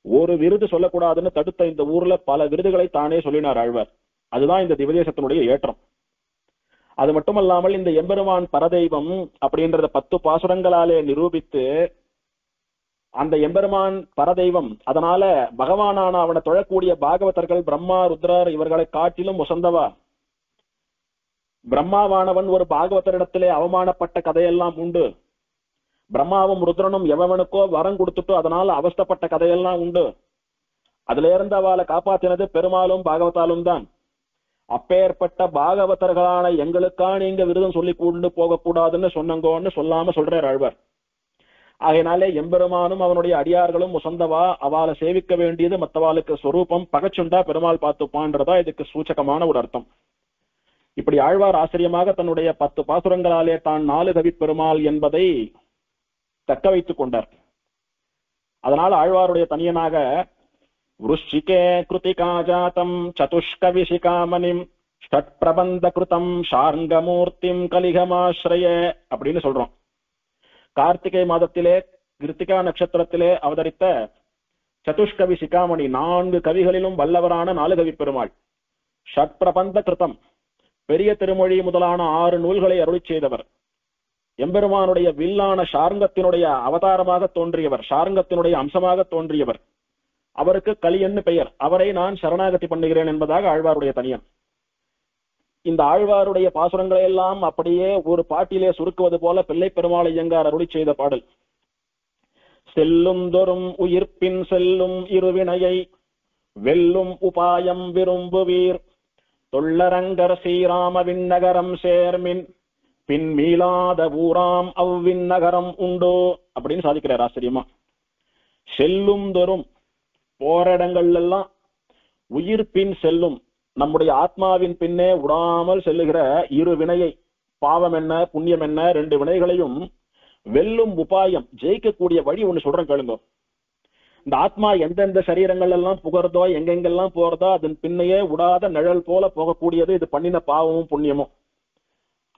ஒரு விருது சொல்லக்கூடாதுன்னு தடுத்த இந்த ஊர்ல பல விருதுகளை தானே சொல்லினார் ஆழ்வார். அதுதான் இந்த திவதேசத்தினுடைய ஏற்றம். அது மட்டுமல்லாமல் இந்த எம்பெருமான் பரதெய்வம் அப்படின்றத 10 பாசுரங்களாலே நிரூபித்து அந்த எம்பெருமான் பரதெய்வம், அதனால பகவானான அவனை தொழக்கூடிய பாகவதர்கள் பிரம்மா ருத்ரர் இவர்களை காட்டிலும் உசந்தவா. பிரம்மாவானவன் ஒரு பாகவதரிடத்திலே அவமானப்பட்ட கதையெல்லாம் உண்டு. பிரம்மாவும் ருத்ரனும் எவனுக்கோ வரம் கொடுத்துட்டு அதனால அவஸ்தப்பட்ட கதையெல்லாம் உண்டு. அதுல இருந்து அவளை காப்பாத்தினது பெருமாளும் பாகவதாலும் தான். அப்பேற்பட்ட பாகவதர்களான எங்களுக்கா நீங்க விருதம் சொல்லி கொண்டு போகக்கூடாதுன்னு சொன்னங்கோன்னு சொல்லாம சொல்றார் ஆழ்வார். ஆகையினாலே எம்பெருமானும் அவனுடைய அடியார்களும் உசந்தவா, அவளை சேவிக்க வேண்டியது மற்றவாளுக்கு சொரூபம், பகச்சுண்டா பெருமாள் பார்த்துப்பான்றதா இதுக்கு சூச்சகமான ஒரு அர்த்தம். இப்படி ஆழ்வார் ஆச்சரியமாக தன்னுடைய 10 பாசுரங்களாலே தான் 4 கவி பெருமாள் என்பதை தக்க வைத்துக் கொண்டார். அதனால ஆழ்வாருடைய தனியனாக விருஷிகே கிருதிகா ஜாதம் சதுஷ்கவி சிகாமணிம் ஷட் பிரபந்த கிருதம் ஷார்ங்கமூர்த்திம் கலிகமாஸ்ரய அப்படின்னு சொல்றோம். கார்த்திகை மாதத்திலே கிருத்திகா நட்சத்திரத்திலே அவதரித்த சதுஷ்கவி சிகாமணி, 4 கவிகளிலும் வல்லவரான 4 கவி பெருமாள். ஷட் பிரபந்த கிருதம், பெரிய திருமொழி முதலான 6 நூல்களை அருளி செய்தவர். எம்பெருமானுடைய வில்லான ஷார்ங்கத்தினுடைய அவதாரமாக தோன்றியவர், ஷார்ங்கத்தினுடைய அம்சமாக தோன்றியவர். அவருக்கு கலியன்னு பெயர். அவரை நான் சரணாகதி பண்ணுகிறேன் என்பதாக ஆழ்வாருடைய தனியன். இந்த ஆழ்வாருடைய பாசுரங்களை எல்லாம் அப்படியே ஒரு பாட்டிலே சுருக்குவது போல பிள்ளை பெருமாள் ஐயங்கார் அருளி செய்த பாடல். செல்லும் தொறும் உயிர்ப்பின் செல்லும் இருவினையை வெல்லும் உபாயம் விரும்புவீர் தொள்ளரங்கர் ஸ்ரீராம விண்ணகரம் சேர்மின் பின் மீளாத ஊராம் அவ்விண்ணகரம் உண்டோ அப்படின்னு சாதிக்கிறார் ஆச்சரியமா. செல்லும் தொறும், போற இடங்கள் எல்லாம், உயிர்ப்பின் செல்லும், நம்முடைய ஆத்மாவின் பின்னே விடாமல் செல்லுகிற இரு வினையை, பாவம் என்ன புண்ணியம் என்ன 2 வினைகளையும் வெல்லும் உபாயம், ஜெயிக்கக்கூடிய வழி ஒண்ணு சொல்றேன் கேளுங்க. இந்த ஆத்மா எந்தெந்த சரீரங்கள் எல்லாம் புகழ்தோ எங்கெங்கெல்லாம் போறதோ அதன் பின்னையே விடாத நிழல் போல போகக்கூடியது இது பண்ணின பாவமும் புண்ணியமும்.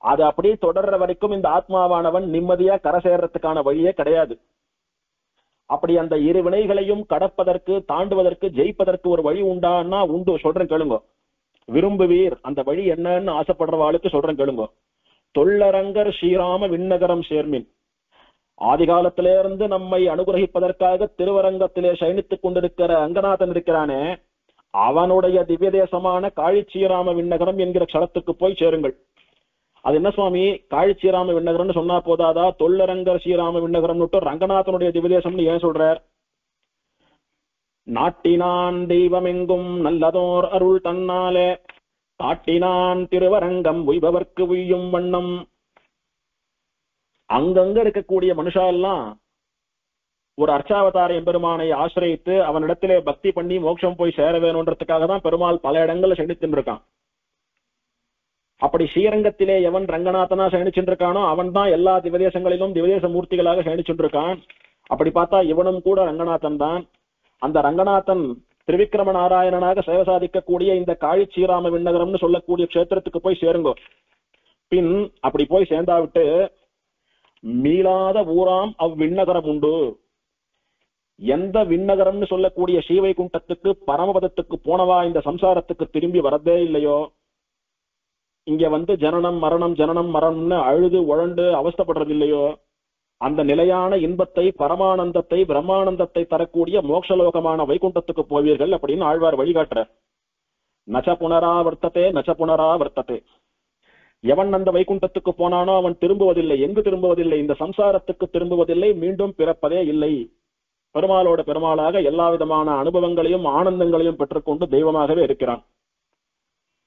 அது அப்படியே தொடர்ற வரைக்கும் இந்த ஆத்மாவானவன் நிம்மதியா கரை சேர்றதுக்கான வழியே கிடையாது. அப்படி அந்த இரு வினைகளையும் கடப்பதற்கு, தாண்டுவதற்கு, ஜெயிப்பதற்கு ஒரு வழி உண்டான்னா உண்டு, சொல்றேன் கேளுங்க. விரும்புவீர், அந்த வழி என்னன்னு ஆசைப்படுறவாளுக்கு சொல்றேன் கேளுங்க. தொள்ளரங்கர் ஸ்ரீராம விண்ணகரம் சேர்மின், ஆதிகாலத்திலே இருந்து நம்மை அனுகிரகிப்பதற்காக திருவரங்கத்திலே சயனித்துக் கொண்டிருக்கிற ரங்கநாதன் இருக்கிறானே, அவனுடைய திவ்ய தேசமான காழிச்சீராம விண்ணகரம் என்கிற க்ஷலத்துக்கு போய் சேருங்கள். அது என்ன சுவாமி, காழிச்சீராம விண்ணகரம்னு சொன்னா போதாதா, தொள்ளரங்கர் ஸ்ரீராம விண்ணகரம் ரங்கநாதனுடைய திவ்யதேசம்னு ஏன் சொல்றார்? நாட்டினான் தெய்வமெங்கும் நல்லதோர் அருள் தன்னாலே காட்டினான் திருவரங்கம் உய்பவர்க்கு உய்யும் வண்ணம். அங்கங்க இருக்கக்கூடிய மனுஷா எல்லாம் ஒரு அர்ச்சாவதார எம்பெருமானை ஆசிரியத்து அவனிடத்திலே பக்தி பண்ணி மோட்சம் போய் சேர வேணும்ன்றதுக்காக தான் பெருமாள் பல இடங்கள்ல சயனித்துன்னு இருக்கான். அப்படி ஸ்ரீரங்கத்திலே எவன் ரங்கநாதனா சயனிச்சுட்டு இருக்கானோ அவன் தான் எல்லா திவதேசங்களிலும் திவதேச மூர்த்திகளாக சயனிச்சுட்டு இருக்கான். அப்படி பார்த்தா இவனும் கூட ரங்கநாதன் தான். அந்த ரங்கநாதன் திரிவிக்ரம நாராயணனாக சேவை சாதிக்கக்கூடிய இந்த காழி ஸ்ரீராம விண்ணகரம்னு சொல்லக்கூடிய கஷேத்திரத்துக்கு போய் சேருங்கோ. பின் அப்படி போய் சேர்ந்தாவிட்டு மீளாத ஊராம் அவ்விண்ணகரம் உண்டு. எந்த விண்ணகரம்னு சொல்லக்கூடிய ஸ்ரீவைகுண்டத்துக்கு பரமபதத்துக்கு போனவா இந்த சம்சாரத்துக்கு திரும்பி வரதே இல்லையோ, இங்க ஜனனம் மரணம் ஜனனம் மரணம்னு அழுது உழண்டு அவஸ்தப்படுறது இல்லையோ, அந்த நிலையான இன்பத்தை பரமானந்தத்தை பிரம்மானந்தத்தை தரக்கூடிய மோட்சலோகமான வைகுண்டத்துக்கு போவீர்கள் அப்படின்னு ஆழ்வார் வழிகாட்டுறார். நச்ச புனராவர்த்ததே நச்ச புனராவர்த்ததே. எவன் அந்த வைகுண்டத்துக்கு போனானோ அவன் திரும்புவதில்லை. எங்கு திரும்புவதில்லை? இந்த சம்சாரத்துக்கு திரும்புவதில்லை, மீண்டும் பிறப்பதே இல்லை. பெருமாளோட பெருமாளாக எல்லா விதமான அனுபவங்களையும் ஆனந்தங்களையும் பெற்றுக்கொண்டு தெய்வமாகவே இருக்கிறான்.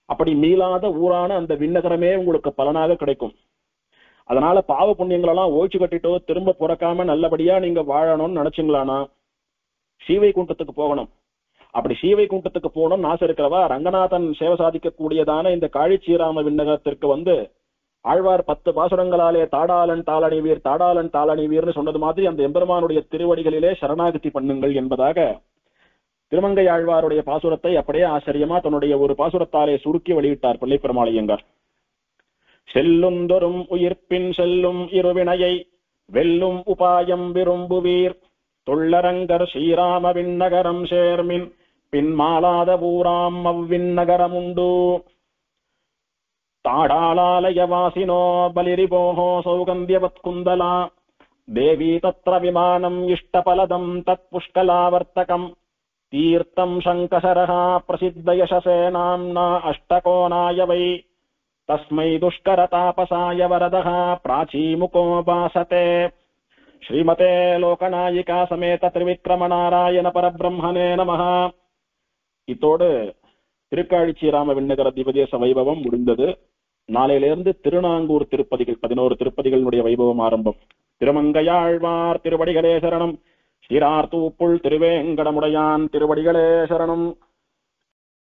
அப்படி மீளாத ஊரான அந்த விண்ணகரமே உங்களுக்கு பலனாக கிடைக்கும். அதனால பாவ புண்ணியங்களெல்லாம் ஓய்ச்சு கட்டிட்டோ திரும்ப பிறக்காம நல்லபடியா நீங்க வாழணும்னு நினைச்சுங்களானா ஸ்ரீவைகுண்டத்துக்கு போகணும். அப்படி ஸ்ரீவைகுண்டத்துக்கு போகணும்னு ஆசை இருக்கிறவா ரங்கநாதன் சேவை சாதிக்கக்கூடியதான இந்த காழி ஸ்ரீராம விண்ணகத்திற்கு ஆழ்வார் 10 பாசுரங்களாலே தாடாளன் தாளணிவீர் தாடாளன் தாளணிவீர்னு சொன்னது மாதிரி அந்த எம்பெருமானுடைய திருவடிகளிலே சரணாகதி பண்ணுங்கள் என்பதாக திருமங்கை ஆழ்வாருடைய பாசுரத்தை அப்படியே ஆச்சரியமா தன்னுடைய ஒரு பாசுரத்தாலே சுருக்கி வெளியிட்டார் பிள்ளை பெருமாள் ஐயங்கார். செல்லுந்தொரும் உயிர்ப்பின் செல்லும் இருவினையை வெல்லும் உபாயம் விரும்புவீர் தொள்ளரங்கர் ஸ்ரீராம விண்ணகரம் சேர்மின் பின் மாலாத ஊராம் அவ்விண்ணகரம் உண்டு. தாடாளாலய வாசினோ பலிரிபோஹோ சௌகந்தியவத் குந்தலா தேவி தத்ர விமானம் இஷ்டபலதம் தத் புஷ்கலாவர்த்தகம் தீர்த்தம் சங்கசரஹா பிரசித்த யசசே நாம்னா அஷ்டகோணாய வை தஸ்மை துஷ்கர தாபசாய வரதஹ பிராச்சீமுகோ பாசதே. ஸ்ரீமதே லோகநாயிகா சமேத திரிவிக்ரம நாராயண பரபிரம்மனே நமஹ. இத்தோடு திருக்காழி ஸ்ரீராம விண்ணகர திவதேச வைபவம் முடிந்தது. நாளையிலிருந்து திருநாங்கூர் திருப்பதிகள் 11 திருப்பதிகளுடைய வைபவம் ஆரம்பம். திருமங்கையாழ்வார் திருவடிகளே சரணம். ஸ்ரீரார்த்தூப்புள் திருவேங்கடமுடையான் திருவடிகளே சரணம்.